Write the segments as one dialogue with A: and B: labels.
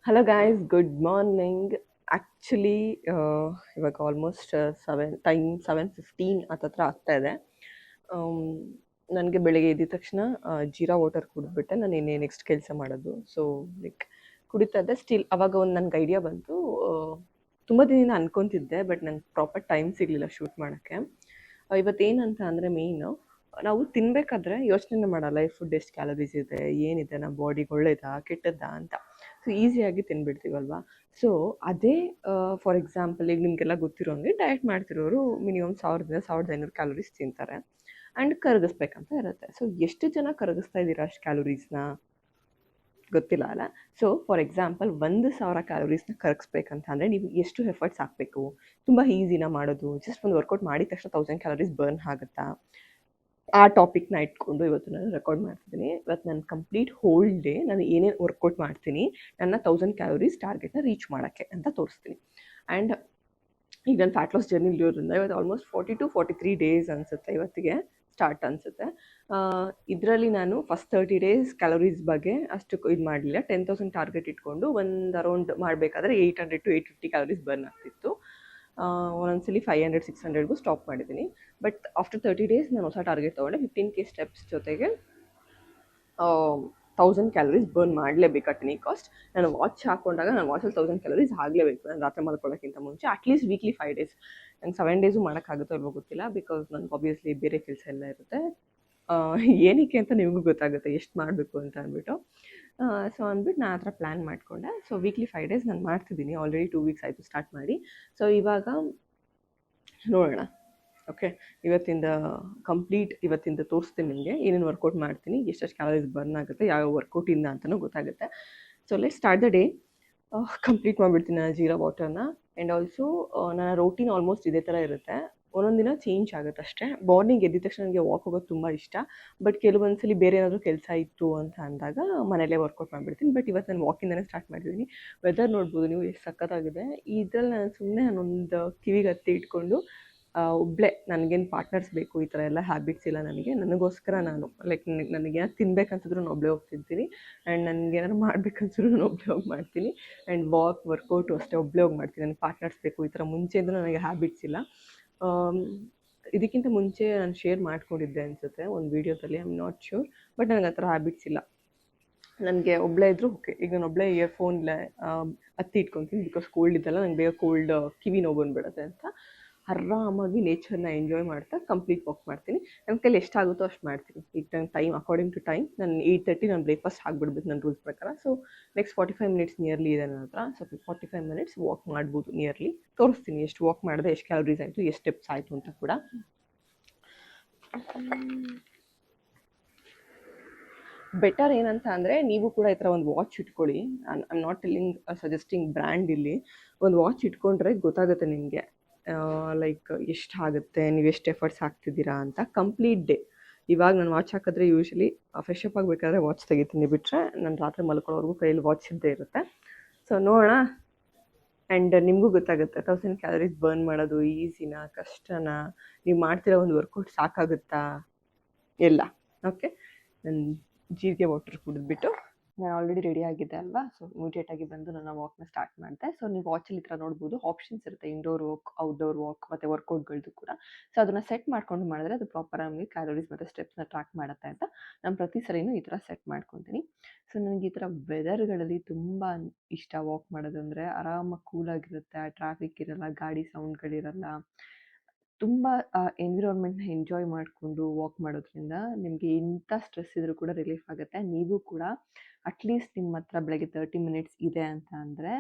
A: Hello guys, good morning. Actually ಇವಾಗ almost 7:15 ಹತ್ತತ್ರ ಆಗ್ತಾ ಇದೆ. ನನಗೆ ಬೆಳಿಗ್ಗೆ ಎದ್ದ ತಕ್ಷಣ ಜೀರಾ ವಾಟರ್ ಕುಡಿದ್ಬಿಟ್ಟೆ ನಾನು ಇನ್ನೇ ನೆಕ್ಸ್ಟ್ ಕೆಲಸ ಮಾಡೋದು. ಸೊ ಲೈಕ್ ಕುಡಿತಾ ಇದ್ದೆ. ಸ್ಟಿಲ್ ಅವಾಗ ಒಂದು ನನಗೆ ಐಡಿಯಾ ಬಂತು. ತುಂಬ ದಿನ ಅನ್ಕೊತಿದ್ದೆ, ಬಟ್ ನಂಗೆ ಪ್ರಾಪರ್ ಟೈಮ್ ಸಿಗಲಿಲ್ಲ ಶೂಟ್ ಮಾಡೋಕ್ಕೆ. ಇವತ್ತೇನಂತ ಅಂದರೆ ಮೇಯ್ನು ನಾವು ತಿನ್ನಬೇಕಾದ್ರೆ ಯೋಚನೆ ಮಾಡಲ್ಲ, ಈ ಫುಡ್ ಎಷ್ಟು ಕ್ಯಾಲರೀಸ್ ಇದೆ, ಏನಿದೆ, ನಮ್ಮ ಬಾಡಿಗೆ ಒಳ್ಳೇದಾ ಕೆಟ್ಟದ್ದಾ ಅಂತ. ಸೊ ಈಸಿಯಾಗಿ ತಿನ್ಬಿಡ್ತೀವಲ್ವಾ. ಸೊ ಅದೇ ಫಾರ್ ಎಕ್ಸಾಂಪಲ್ ಈಗ ನಿಮಗೆಲ್ಲ ಗೊತ್ತಿರೋಂಗೆ ಡಯಟ್ ಮಾಡ್ತಿರೋರು ಮಿನಿಮಮ್ 1000-1500 ಕ್ಯಾಲರೀಸ್ ತಿಂತಾರೆ ಆ್ಯಂಡ್ ಕರಗಿಸ್ಬೇಕಂತ ಇರುತ್ತೆ. ಸೊ ಎಷ್ಟು ಜನ ಕರಗಿಸ್ತಾ ಇದ್ದೀರಾ ಅಷ್ಟು ಕ್ಯಾಲರೀಸ್ನ ಗೊತ್ತಿಲ್ಲ ಅಲ್ಲ. ಸೊ ಫಾರ್ ಎಕ್ಸಾಂಪಲ್ 1000 ಕ್ಯಾಲರೀಸ್ನ ಕರಗಿಸ್ಬೇಕಂತ ಅಂದರೆ ನೀವು ಎಷ್ಟು ಎಫರ್ಟ್ಸ್ ಹಾಕಬೇಕು? ತುಂಬ ಈಸಿನ ಮಾಡೋದು? ಜಸ್ಟ್ ಒಂದು ವರ್ಕೌಟ್ ಮಾಡಿದ ತಕ್ಷಣ 1000 ಕ್ಯಾಲರೀಸ್ ಬರ್ನ್ ಆಗುತ್ತಾ? ಆ ಟಾಪಿಕ್ನ ಇಟ್ಕೊಂಡು ಇವತ್ತು ನಾನು ರೆಕಾರ್ಡ್ ಮಾಡ್ತಿದ್ದೀನಿ. ಇವತ್ತು ನಾನು ಕಂಪ್ಲೀಟ್ ಹೋಲ್ ಡೇ ನಾನು ಏನೇನು ವರ್ಕೌಟ್ ಮಾಡ್ತೀನಿ ನನ್ನ 1000 ಕ್ಯಾಲರೀಸ್ ಟಾರ್ಗೆಟ್ನ ರೀಚ್ ಮಾಡೋಕ್ಕೆ ಅಂತ ತೋರಿಸ್ತೀನಿ. ಆ್ಯಂಡ್ ಈಗ ನಾನು ಫ್ಯಾಟ್ ಲಾಸ್ ಜರ್ನಿ ಇರೋದ್ರಿಂದ ಇವತ್ತು ಆಲ್ಮೋಸ್ಟ್ 42-43 ಡೇಸ್ ಅನಿಸುತ್ತೆ ಇವತ್ತಿಗೆ ಸ್ಟಾರ್ಟ್ ಅನಿಸುತ್ತೆ. ಇದರಲ್ಲಿ ನಾನು ಫಸ್ಟ್ 30 ಡೇಸ್ ಕ್ಯಾಲರೀಸ್ ಬಗ್ಗೆ ಅಷ್ಟು ಇದು ಮಾಡಲಿಲ್ಲ. 10,000 ಟಾರ್ಗೆಟ್ ಇಟ್ಕೊಂಡು ಒಂದು ಅರೌಂಡ್ ಮಾಡಬೇಕಾದ್ರೆ 800-850 ಕ್ಯಾಲರೀಸ್ ಬರ್ನ್ ಆಗ್ತಿತ್ತು. ಒಂದೊಂದ್ಸಲಿ 500-600ಗೂ ಸ್ಟಾಪ್ ಮಾಡಿದ್ದೀನಿ. ಬಟ್ ಆಫ್ಟರ್ 30 ಡೇಸ್ ನಾನು ಹೊಸ ಟಾರ್ಗೆಟ್ ತೊಗೊಂಡೆ. 15K ಸ್ಟೆಪ್ಸ್ ಜೊತೆಗೆ 1000 ಕ್ಯಾಲರೀಸ್ ಬರ್ನ್ ಮಾಡಲೇಬೇಕು ಅಟ್ ಎನಿ ಕಾಸ್ಟ್. ನಾನು ವಾಚ್ ಹಾಕೊಂಡಾಗ ನಾನು ವಾಚಲ್ಲಿ 1000 ಕ್ಯಾಲರೀಸ್ ಆಗಲೇಬೇಕು ನಾನು ರಾತ್ರಿ ಮಲ್ಕೊಳ್ಳೋಕ್ಕಿಂತ ಮುಂಚೆ. At least weekly 5 days. ನಂಗೆ 7 ಡೇಸು ಮಾಡೋಕ್ಕಾಗುತ್ತೋ ಇಲ್ವೋ ಗೊತ್ತಿಲ್ಲ, ಬಿಕಾಸ್ ನನಗೆ ಆಬ್ವಿಯಸ್ಲಿ ಬೇರೆ ಕೆಲಸ ಎಲ್ಲ ಇರುತ್ತೆ. ಏನಕ್ಕೆ ಅಂತ ನಿಮಗೂ ಗೊತ್ತಾಗುತ್ತೆ ಎಷ್ಟು ಮಾಡಬೇಕು ಅಂತ ಅಂದ್ಬಿಟ್ಟು. ಸೊ ಅಂದ್ಬಿಟ್ಟು ನಾನು ಆ ಥರ ಪ್ಲ್ಯಾನ್ ಮಾಡಿಕೊಂಡೆ. ಸೊ ವೀಕ್ಲಿ 5 ಡೇಸ್ ನಾನು ಮಾಡ್ತಿದ್ದೀನಿ. ಆಲ್ರೆಡಿ 2 ವೀಕ್ಸ್ ಆಯಿತು ಸ್ಟಾರ್ಟ್ ಮಾಡಿ. ಸೊ ಇವಾಗ ನೋಡೋಣ. ಓಕೆ, ಇವತ್ತಿಂದ ತೋರಿಸ್ತೀನಿ ನಿಮಗೆ ಏನೇನು ವರ್ಕೌಟ್ ಮಾಡ್ತೀನಿ, ಎಷ್ಟೆಷ್ಟು ಕ್ಯಾಲರೀಸ್ ಬರ್ನ್ ಆಗುತ್ತೆ, ಯಾವ ವರ್ಕೌಟಿಂದ ಅಂತಲೂ ಗೊತ್ತಾಗುತ್ತೆ. So let start the day. Complete ಮಾಡಿಬಿಡ್ತೀನಿ ನಾನು ಜೀರಾ ವಾಟರ್ನ. ಆ್ಯಂಡ್ ಆಲ್ಸೋ ನನ್ನ ರೋಟೀನ್ ಆಲ್ಮೋಸ್ಟ್ ಇದೇ ಥರ ಇರುತ್ತೆ. ಒಂದೊಂದು ದಿನ ಚೇಂಜ್ ಆಗುತ್ತೆ ಅಷ್ಟೇ. ಮಾರ್ನಿಂಗ್ ಎದ್ದ ತಕ್ಷಣ ನನಗೆ ವಾಕ್ ಹೋಗೋದು ತುಂಬ ಇಷ್ಟ. ಬಟ್ ಕೆಲವೊಂದ್ಸಲಿ ಬೇರೆ ಏನಾದರೂ ಕೆಲಸ ಇತ್ತು ಅಂತ ಅಂದಾಗ ಮನೇಲೇ ವರ್ಕೌಟ್ ಮಾಡಿಬಿಡ್ತೀನಿ. ಬಟ್ ಇವತ್ತು ನಾನು ವಾಕಿಂದನೇ ಸ್ಟಾರ್ಟ್ ಮಾಡಿದ್ದೀನಿ. ವೆದರ್ ನೋಡ್ಬೋದು ನೀವು ಎಷ್ಟು ಸಖತ್ತಾಗಿದೆ. ಇದರಲ್ಲಿ ನಾನು ಸುಮ್ಮನೆ ನಾನೊಂದು ಕಿವಿಗೆ ಹತ್ತಿ ಇಟ್ಕೊಂಡು ಒಬ್ಬಳೇ, ನನಗೇನು ಪಾರ್ಟ್ನರ್ಸ್ ಬೇಕು ಈ ಥರ ಎಲ್ಲ ಹ್ಯಾಬಿಟ್ಸ್ ಇಲ್ಲ ನನಗೆ. ನನಗೋಸ್ಕರ ನಾನು ಲೈಕ್ ನನಗೇನಾದ್ರು ತಿನ್ಬೇಕನ್ಸಿದ್ರು ನಾನು ಒಬ್ಬಳೇ ಹೋಗಿ ತಿಂತೀನಿ. ಆ್ಯಂಡ್ ನನಗೇನಾದ್ರು ಮಾಡ್ಬೇಕನ್ಸಿದ್ರು ನಾನು ಒಬ್ಬಳೇ ಹೋಗಿ ಮಾಡ್ತೀನಿ. ಆ್ಯಂಡ್ ವರ್ಕೌಟು ಅಷ್ಟೇ ಒಬ್ಬಳೇ ಹೋಗಿ ಮಾಡ್ತೀನಿ. ನನಗೆ ಪಾರ್ಟ್ನರ್ಸ್ ಬೇಕು ಈ ಥರ ಮುಂಚೆಯಿಂದ ನನಗೆ ಹ್ಯಾಬಿಟ್ಸ್ ಇಲ್ಲ. ಇದಕ್ಕಿಂತ ಮುಂಚೆ ನಾನು ಶೇರ್ ಮಾಡ್ಕೊಂಡಿದ್ದೆ ಅನಿಸುತ್ತೆ ಒಂದು ವೀಡಿಯೋದಲ್ಲಿ, I am not sure. But ನನಗೆ ಆ ಥರ ಹ್ಯಾಬಿಟ್ಸ್ ಇಲ್ಲ. ನನಗೆ ಒಬ್ಬಳೇ ಇದ್ದರೂ ಓಕೆ. ಈಗ ನಾನು ಒಬ್ಬಳೇ ಇಯರ್ಫೋನ್ಲೆ ಹತ್ತಿ ಇಟ್ಕೊತೀನಿ, ಬಿಕಾಸ್ ಕೋಲ್ಡ್ ಇದ್ದಲ್ಲ, ನಂಗೆ ಬೇಗ ಕೋಲ್ಡ್ ಕಿವಿ ನೋವು ಬಂದುಬಿಡುತ್ತೆ ಅಂತ. ಆರಾಮಾಗಿ ನೇಚರ್ನ ಎಂಜಾಯ್ ಮಾಡ್ತಾ ಕಂಪ್ಲೀಟ್ ವಾಕ್ ಮಾಡ್ತೀನಿ. ನನ್ನ ಕೈಲಿ ಎಷ್ಟಾಗುತ್ತೋ ಅಷ್ಟು ಮಾಡ್ತೀನಿ. ಈಗ ನನ್ನ ಟೈಮ್ ಅಕಾರ್ಡಿಂಗ್ ಟು ಟೈಮ್ ನಾನು 8:30 ನಾನು ಬ್ರೇಕ್ಫಾಸ್ಟ್ ಆಗಿಬಿಡ್ಬೇಕು ನನ್ನ ರೂಲ್ಸ್ ಪ್ರಕಾರ. ಸೊ ನೆಕ್ಸ್ಟ್ 45 ಮಿನಿಟ್ಸ್ ನಿಯರ್ಲಿ ಇದೆ ನನ್ನ ಹತ್ರ. ಸೊ 45 ಮಿನಿಟ್ಸ್ ವಾಕ್ ಮಾಡ್ಬೋದು ನಿಯರ್ಲಿ. ತೋರಿಸ್ತೀನಿ ಎಷ್ಟು ವಾಕ್ ಮಾಡಿದೆ, ಎಷ್ಟು ಕ್ಯಾಲರೀಸ್ ಆಯಿತು, ಎಷ್ಟು ಸ್ಟೆಪ್ಸ್ ಆಯಿತು ಅಂತ ಕೂಡ. ಬೆಟರ್ ಏನಂತ ಅಂದರೆ ನೀವು ಕೂಡ ಈ ಥರ ಒಂದು ವಾಚ್ ಇಟ್ಕೊಳ್ಳಿ. I am not suggesting brand ಇಲ್ಲಿ. ಒಂದು ವಾಚ್ ಇಟ್ಕೊಂಡ್ರೆ ಗೊತ್ತಾಗುತ್ತೆ ನಿಮಗೆ ಲೈಕ್ ಎಷ್ಟಾಗುತ್ತೆ, ನೀವು ಎಷ್ಟು ಎಫರ್ಟ್ಸ್ ಹಾಕ್ತಿದ್ದೀರಾ ಅಂತ ಕಂಪ್ಲೀಟ್ ಡೇ. ಇವಾಗ ನಾನು ವಾಚ್ ಹಾಕಿದ್ರೆ ಯೂಶ್ವಲಿ ಫ್ರೆಶ್ ಅಪ್ ಆಗಬೇಕಾದ್ರೆ ವಾಚ್ ತೆಗಿತೀನಿ, ಬಿಟ್ಟರೆ ನಾನು ರಾತ್ರಿ ಮಲ್ಕೊಳ್ಳೋವರೆಗೂ ಕೈಯಲ್ಲಿ ವಾಚ್ ಇದ್ದೇ ಇರುತ್ತೆ. ಸೊ ನೋಡೋಣ. ಆ್ಯಂಡ್ ನಿಮಗೂ ಗೊತ್ತಾಗುತ್ತೆ 1000 ಕ್ಯಾಲರೀಸ್ ಬರ್ನ್ ಮಾಡೋದು ಈಸಿನಾ ಕಷ್ಟನಾ, ನೀವು ಮಾಡ್ತಿರೋ ಒಂದು ವರ್ಕೌಟ್ ಸಾಕಾಗುತ್ತಾ ಎಲ್ಲ. ಓಕೆ, ನಾನು ಜೀರಿಗೆ ವಾಟರ್ ಕುಡಿದ್ಬಿಟ್ಟು ನಾನು ಆಲ್ರೆಡಿ ರೆಡಿ ಆಗಿದ್ದೆ ಅಲ್ವಾ. ಸೊ ಇಮಿಡಿಯೇಟಾಗಿ ಬಂದು ನನ್ನ ವಾಕ್ನ ಸ್ಟಾರ್ಟ್ ಮಾಡಿದೆ. ಸೊ ನೀವು ವಾಚಲ್ಲಿ ಈ ಥರ ನೋಡ್ಬೋದು ಆಪ್ಷನ್ಸ್ ಇರುತ್ತೆ, ಇಂಡೋರ್ ವಾಕ್, ಔಟ್ಡೋರ್ ವಾಕ್ ಮತ್ತು ವರ್ಕೌಟ್ಗಳದ್ದು ಕೂಡ. ಸೊ ಅದನ್ನು ಸೆಟ್ ಮಾಡ್ಕೊಂಡು ಮಾಡಿದ್ರೆ ಅದು ಪ್ರಾಪರ್ ನಮಗೆ ಕ್ಯಾಲರೀಸ್ ಮತ್ತು ಸ್ಟೆಪ್ಸ್ನ ಟ್ರ್ಯಾಕ್ ಮಾಡುತ್ತೆ ಅಂತ ನಾನು ಪ್ರತಿ ಸರಿನೂ ಈ ಥರ ಸೆಟ್ ಮಾಡ್ಕೊತೀನಿ. ಸೊ ನನಗೆ ಈ ಥರ ವೆದರ್ಗಳಲ್ಲಿ ತುಂಬ ಇಷ್ಟ ವಾಕ್ ಮಾಡೋದು. ಅಂದರೆ ಆರಾಮಾಗಿ ಕೂಲಾಗಿರುತ್ತೆ, ಟ್ರಾಫಿಕ್ ಇರಲ್ಲ, ಗಾಡಿ ಸೌಂಡ್ಗಳಿರಲ್ಲ. ತುಂಬ ಎನ್ವಿರಾನ್ಮೆಂಟ್ನ ಎಂಜಾಯ್ ಮಾಡಿಕೊಂಡು ವಾಕ್ ಮಾಡೋದ್ರಿಂದ ನಿಮಗೆ ಎಂಥ ಸ್ಟ್ರೆಸ್ ಇದ್ದರೂ ಕೂಡ ರಿಲೀಫ್ ಆಗುತ್ತೆ. ನೀವು ಕೂಡ ಅಟ್ಲೀಸ್ಟ್ ನಿಮ್ಮ ಹತ್ರ ಬೆಳಗ್ಗೆ 30 ಮಿನಿಟ್ಸ್ ಇದೆ ಅಂತ ಅಂದರೆ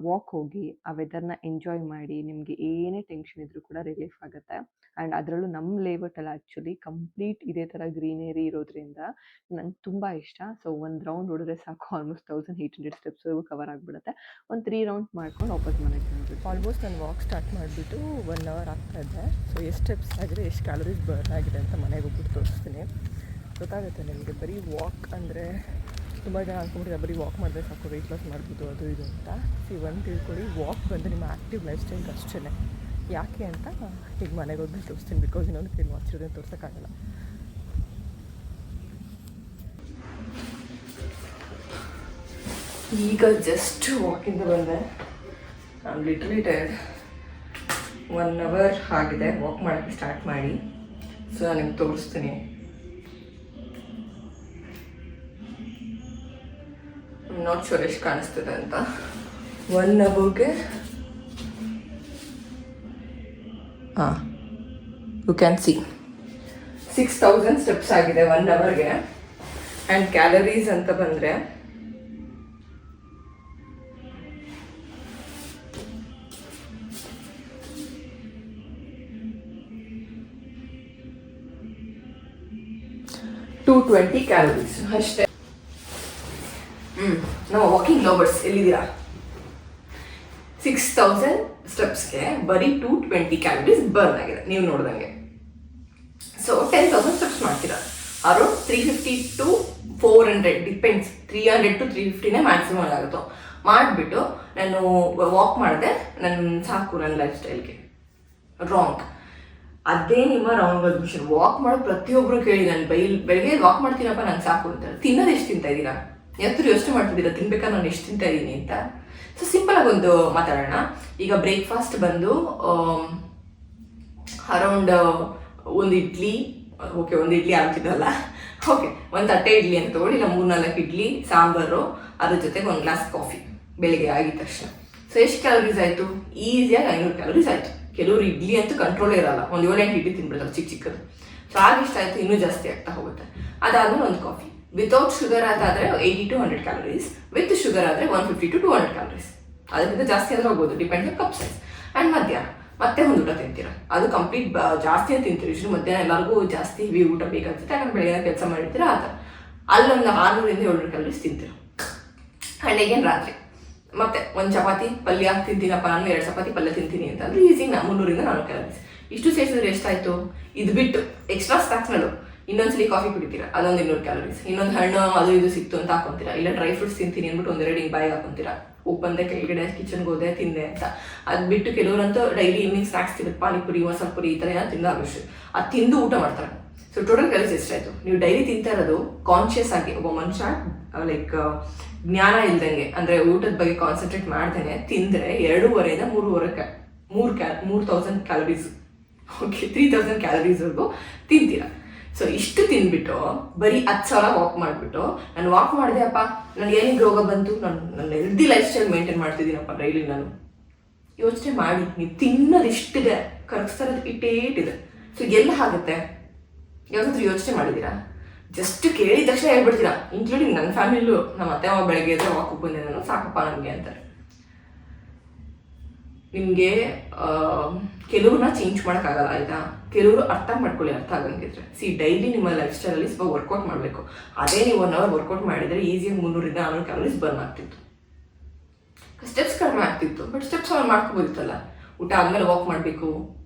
A: ವಾಕ್ ಹೋಗಿ ಆ ವೆದರ್ನ ಎಂಜಾಯ್ ಮಾಡಿ. ನಿಮಗೆ ಏನೇ ಟೆನ್ಷನ್ ಇದ್ದರೂ ಕೂಡ ರಿಲೀಫ್ ಆಗುತ್ತೆ. ಆ್ಯಂಡ್ ಅದರಲ್ಲೂ ನಮ್ಮ ಲೇಔಟಲ್ಲಿ ಆ್ಯಕ್ಚುಲಿ ಕಂಪ್ಲೀಟ್ ಇದೇ ಥರ ಗ್ರೀನರಿ ಇರೋದ್ರಿಂದ ನಂಗೆ ತುಂಬ ಇಷ್ಟ. ಸೊ ಒಂದು ರೌಂಡ್ ಹೊಡೆದ್ರೆ ಸಾಕು, ಆಲ್ಮೋಸ್ಟ್ 1800 ಸ್ಟೆಪ್ಸ್ವರೆಗೂ ಕವರ್ ಆಗಿಬಿಡುತ್ತೆ. ಒಂದು 3 ರೌಂಡ್ಸ್ ಮಾಡ್ಕೊಂಡು ವಾಪಸ್ ಮನೆಗೆ ಬಂದ್ಬಿಟ್ಟು ಆಲ್ಮೋಸ್ಟ್ ನಾನು ವಾಕ್ ಸ್ಟಾರ್ಟ್ ಮಾಡಿಬಿಟ್ಟು 1 ಅವರ್ ಆಗ್ತಾಯಿದ್ದೆ. ಸೊ ಎಷ್ಟು ಸ್ಟೆಪ್ಸ್ ಆಗಿದೆ, ಎಷ್ಟು ಕ್ಯಾಲರೀಸ್ ಬರ್ನ್ ಆಗಿದೆ ಅಂತ ಮನೆಗೆ ಹೋಗ್ಬಿಟ್ಟು ತೋರಿಸ್ತೀನಿ. ಗೊತ್ತಾಗುತ್ತೆ ನಿಮಗೆ. ಬರೀ ವಾಕ್ ಅಂದರೆ ತುಂಬ ಜನ ಅಂದ್ಕೊಂಡ್ಬಿಟ್ಟಿದ್ದಾರೆ ಬರೀ ವಾಕ್ ಮಾಡಿದ್ರೆ ಸಾಕು ವೆಯ್ಟ್ ಲಾಸ್ ಮಾಡ್ಬೋದು ಅದು ಇದು ಅಂತ. ಒಂದು ತಿಳ್ಕೊಳ್ಳಿ, ವಾಕ್ ಬಂದು ನಿಮ್ಮ ಆ್ಯಕ್ಟಿವ್ ಲೈಫ್ ಸ್ಟೈಲ್ಗೆ ಅಷ್ಟೇ. ಯಾಕೆ ಅಂತ ಈಗ ಮನೆಗೆ ಹೋಗ್ಬಿಟ್ಟು ತೋರಿಸ್ತೀನಿ, ಬಿಕಾಸ್ ಇನ್ನೊಂದು ಕೈ ವಾಚ್ ಇರೋದನ್ನ ತೋರ್ಸೋಕ್ಕಾಗಲ್ಲ. ಈಗ ಜಸ್ಟ್ ವಾಕಿಂದ ಬಂದೆ. I am ಲಿಟಲಿ tired. 1 hour ಆಗಿದೆ ವಾಕ್ ಮಾಡೋಕ್ಕೆ ಸ್ಟಾರ್ಟ್ ಮಾಡಿ. ಸೊ ನಾನು ನಿಮ್ಗೆ ತೋರಿಸ್ತೀನಿ. ನಾಟ್ ಶೋರ್ ಎಷ್ಟು ಕಾಣಿಸ್ತದೆ ಅಂತ. 1 hourಗೆ ಯು ಕ್ಯಾನ್ ಸಿ 6000 ಸ್ಟೆಪ್ಸ್ ಆಗಿದೆ 1 hourಗೆ. ಆ್ಯಂಡ್ ಕ್ಯಾಲರೀಸ್ ಅಂತ ಬಂದರೆ $220 ಕ್ಯಾಲರೀಸ್ ಅಷ್ಟೇ. ನಾವು ವಾಕಿಂಗ್ ಲವರ್ಸ್ ಎಲ್ಲಿದ್ದೀರಾ? 6000 ಸ್ಟೆಪ್ಸ್ಗೆ ಬರೀ 220 ಕ್ಯಾಲರೀಸ್ ಬರ್ನ್ ಆಗಿದೆ ನೀವು ನೋಡ್ದಂಗೆ. ಸೊ 10,000 ಸ್ಟೆಪ್ಸ್ ಮಾಡ್ತೀರಾ, ಅರೌಂಡ್ 350 to 400 ಡಿಪೆಂಡ್ಸ್. 300 to 350ನೇ ಮ್ಯಾಕ್ಸಿಮಮ್ ಆಗುತ್ತೋ. ಮಾಡಿಬಿಟ್ಟು ನಾನು ವಾಕ್ ಮಾಡಿದೆ, ಸಾಕು ನನ್ನ ಲೈಫ್ ಸ್ಟೈಲ್ಗೆ. ರಾಂಗ್. ಅದೇ ನಿಮ್ಮ ರಾಂಗ್ ಅಡ್ಮಿಷನ್. ವಾಕ್ ಮಾಡೋ ಪ್ರತಿಯೊಬ್ಬರು ಕೇಳಿ, ನಾನು ಬೆಳಗ್ಗೆ ವಾಕ್ ಮಾಡ್ತೀನಪ್ಪ ನಂಗೆ ಸಾಕು ಅಂತಾರೆ. ತಿನ್ನೋದು ಎಷ್ಟು ತಿಂತಾ ಇದ್ದೀರಾ? ಯಾವತ್ತೂ ಯೋಚನೆ ಮಾಡ್ತಿದ್ದೀರಾ ತಿನ್ಬೇಕಾದ್ರೆ ನಾನು ಎಷ್ಟು ತಿಂತಾ ಇದ್ದೀನಿ ಅಂತ? ಸೊ ಸಿಂಪಲ್ ಆಗಿ ಒಂದು ಮಾತಾಡೋಣ. ಈಗ ಬ್ರೇಕ್ಫಾಸ್ಟ್ ಬಂದು ಅರೌಂಡ್ 1 ಇಡ್ಲಿ. ಓಕೆ, 1 ಇಡ್ಲಿ ಆಗ್ತಿದ್ದಲ್ಲ. ಓಕೆ, 1 ತಟ್ಟೆ ಇಡ್ಲಿ ಅಂತ ತಗೊಳ್ಳಿ. ಇಲ್ಲ 3-4 ಇಡ್ಲಿ, ಸಾಂಬಾರು, ಅದ್ರ ಜೊತೆಗೆ 1 ಗ್ಲಾಸ್ ಕಾಫಿ ಬೆಳಿಗ್ಗೆ ಆಗಿದ ತಕ್ಷಣ. ಸೊ ಎಷ್ಟು ಕ್ಯಾಲರೀಸ್ ಆಯಿತು? ಈಸಿಯಾಗಿ 500 ಕ್ಯಾಲರೀಸ್ ಆಯಿತು. ಕೆಲವರು ಇಡ್ಲಿ ಅಂತೂ ಕಂಟ್ರೋಲೇ ಇರಲ್ಲ, ಒಂದು 7-8 ಇಡ್ಲಿ ತಿನ್ಬಿಡ್ತಾರೆ ಚಿಕ್ಕದು. ಸೊ ಆಗಿಷ್ಟ ಆಯಿತು, ಇನ್ನೂ ಜಾಸ್ತಿ ಆಗ್ತಾ ಹೋಗುತ್ತೆ. ಅದಾದ್ಮೇಲೆ 1 ಕಾಫಿ. ವಿತೌಟ್ ಶುಗರ್ ಅದಾದರೆ 80 to 100 ಕ್ಯಾಲರೀಸ್. ವಿತ್ ಶುಗರ್ ಆದರೆ 150 to 200 ಕ್ಯಾಲರೀಸ್. ಅದಕ್ಕಿಂತ ಜಾಸ್ತಿ ಆದರೂ ಹೋಗ್ಬೋದು, depends on cup size. And ಮಧ್ಯಾಹ್ನ ಮತ್ತೆ 1 ಊಟ ತಿಂತೀರ. ಅದು ಕಂಪ್ಲೀಟ್ ಜಾಸ್ತಿ ಅಂತ ತಿಂತೀರಿ. ಇಷ್ಟು ಮಧ್ಯಾಹ್ನ ಎಲ್ಲರಿಗೂ ಜಾಸ್ತಿ ಹೆವಿ ಊಟ ಬೇಕಾಗ್ತದೆ, ಯಾಕಂದ್ರೆ ಬೆಳಗ್ಗೆ ಕೆಲಸ ಮಾಡಿರ್ತೀರ. ಆ ಥರ ಅಲ್ಲೊಂದು 600-700 ಕ್ಯಾಲರೀಸ್ ತಿಂತೀರ. ಆ್ಯಂಡ್ ಈಗೇನು ರಾತ್ರಿ ಮತ್ತೆ 1 ಚಪಾತಿ ಪಲ್ಯ ತಿಂತೀನಪ್ಪ ನಾನು, 2 ಚಪಾತಿ ಪಲ್ಯ ತಿಂತೀನಿ ಅಂತಂದ್ರೆ ಈಸಿ 300-400 ಕ್ಯಾಲರೀಸ್. ಇಷ್ಟು ಸೇರಿಸಿದ್ರೆ ಎಷ್ಟಾಯಿತು? ಇದು ಬಿಟ್ಟು ಎಕ್ಸ್ಟ್ರಾ ಸ್ನಾಕ್ಸ್ಗಳು ಇನ್ನೊಂದ್ಸಲಿ ಕಾಫಿ ಕುಡಿತೀರಾ, ಅದೊಂದು 200 ಕ್ಯಾಲರೀಸ್. ಇನ್ನೊಂದು ಹಣ್ಣು ಅದು ಇದು ಸಿಕ್ತು ಅಂತ ಹಾಕೊಂತೀರಾ. ಇಲ್ಲ ಡ್ರೈ ಫ್ರೂಟ್ಸ್ ತಿಂತೀನಿ ಅಂದ್ಬಿಟ್ಟು 1-2 ಹಿಂಗೆ ಬಾಯಿಗೆ ಹಾಕೊಂತೀರಾ. ಉಪ್ಪಂದೆ ಕೆಳಗಡೆ ಕಿಚನ್ಗೆ ಹೋದೆ ತಿಂದೆ ಅಂತ. ಅದು ಬಿಟ್ಟು ಕೆಲವರಂತೂ ಡೈಲಿ ಈವ್ನಿಂಗ್ ಸ್ನಾಕ್ಸ್ ತಿನ್ನೋದು, ಪಾನಿಪುರಿ, ಮಸಾಲ ಪುರಿ ಈ ಥರ ಏನೋ ತಿಂದ ಅವಶ್ಯ ಅದು ತಿಂದು ಊಟ ಮಾಡ್ತಾರೆ. ಸೊ ಟೋಟಲ್ ಕ್ಯಾಲರೀಸ್ ಎಷ್ಟಾಯಿತು? ನೀವು ಡೈಲಿ ತಿಂತಾ ಇರೋದು ಕಾನ್ಷಿಯಸ್ ಆಗಿ ಒಬ್ಬ ಮನುಷ್ಯ ಲೈಕ್ ಜ್ಞಾನ ಇಲ್ದಂಗೆ, ಅಂದರೆ ಊಟದ ಬಗ್ಗೆ ಕಾನ್ಸಂಟ್ರೇಟ್ ಮಾಡ್ದೇನೆ ತಿಂದರೆ 2.5-3 3000 ಕ್ಯಾಲರೀಸ್. ಓಕೆ, 3000 ಕ್ಯಾಲರೀಸ್ವರೆಗೂ ತಿಂತೀರಾ. ಸೊ ಇಷ್ಟು ತಿಂದ್ಬಿಟ್ಟು ಬರೀ 10,000 ವಾಕ್ ಮಾಡಿಬಿಟ್ಟು, ನಾನು ವಾಕ್ ಮಾಡಿದೆ ಅಪ್ಪ ನನಗೆ ಏನಿಗೆ ರೋಗ ಬಂತು, ನನ್ನ ಹೆಲ್ದಿ ಲೈಫ್ ಸ್ಟೈಲ್ ಮೇಂಟೈನ್ ಮಾಡ್ತಿದ್ದೀನಪ್ಪ ಡೈಲಿ. ನಾನು ಯೋಚನೆ ಮಾಡಿ, ನೀವು ತಿನ್ನೋದು ಇಷ್ಟಿದೆ, ಕರಗಿಸ್ತಾ ಇರೋದು ಇಟ್ಟೇಟಿದೆ. ಸೊ ಎಲ್ಲ ಆಗುತ್ತೆ? ಯಾವ್ದಾದ್ರು ಯೋಚನೆ ಮಾಡಿದ್ದೀರಾ? ಜಸ್ಟ್ ಕೇಳಿದ ತಕ್ಷಣ ಹೇಳ್ಬಿಡ್ತೀರಾ. ಇನ್ಕ್ಲೂಡಿಂಗ್ ನನ್ನ ಫ್ಯಾಮಿಲಿಯಲ್ಲೂ ನಮ್ಮ ಅತ್ತೆ ಮಾವ ಬೆಳಗ್ಗೆ ಎದ್ರೆ ವಾಕ್ ಬಂದೆ ನಾನು, ಸಾಕಪ್ಪ ನನಗೆ ಅಂತಾರೆ. ನಿಮಗೆ ಕೆಲವ್ರನ್ನ ಚೇಂಜ್ ಮಾಡೋಕ್ಕಾಗಲ್ಲ ಆಯಿತಾ? ಕೆಲವರು ಅರ್ಥ ಮಾಡ್ಕೊಳ್ಳಿ, ಅರ್ಥ ಆಗಂಗಿದ್ರೆ. ಡೈಲಿ ನಿಮ್ಮ ಲೈಫ್ ಸ್ಟೈಲಲ್ಲಿ ಸ್ವಲ್ಪ ವರ್ಕೌಟ್ ಮಾಡಬೇಕು. ಅದೇ ನೀವು 1 hour ವರ್ಕೌಟ್ ಮಾಡಿದರೆ ಈಸಿಯಾಗಿ 300-400 ಕ್ಯಾಲರೀಸ್ ಬರ್ನ್ ಆಗ್ತಿತ್ತು. ಸ್ಟೆಪ್ಸ್ ಕಡಿಮೆ ಆಗ್ತಿತ್ತು, ಬಟ್ ಸ್ಟೆಪ್ಸ್ ಅವ್ರು ಮಾಡ್ಕೋಬೋದಿತ್ತಲ್ಲ. ಊಟ ಆದಮೇಲೆ ವಾಕ್ ಮಾಡಬೇಕು,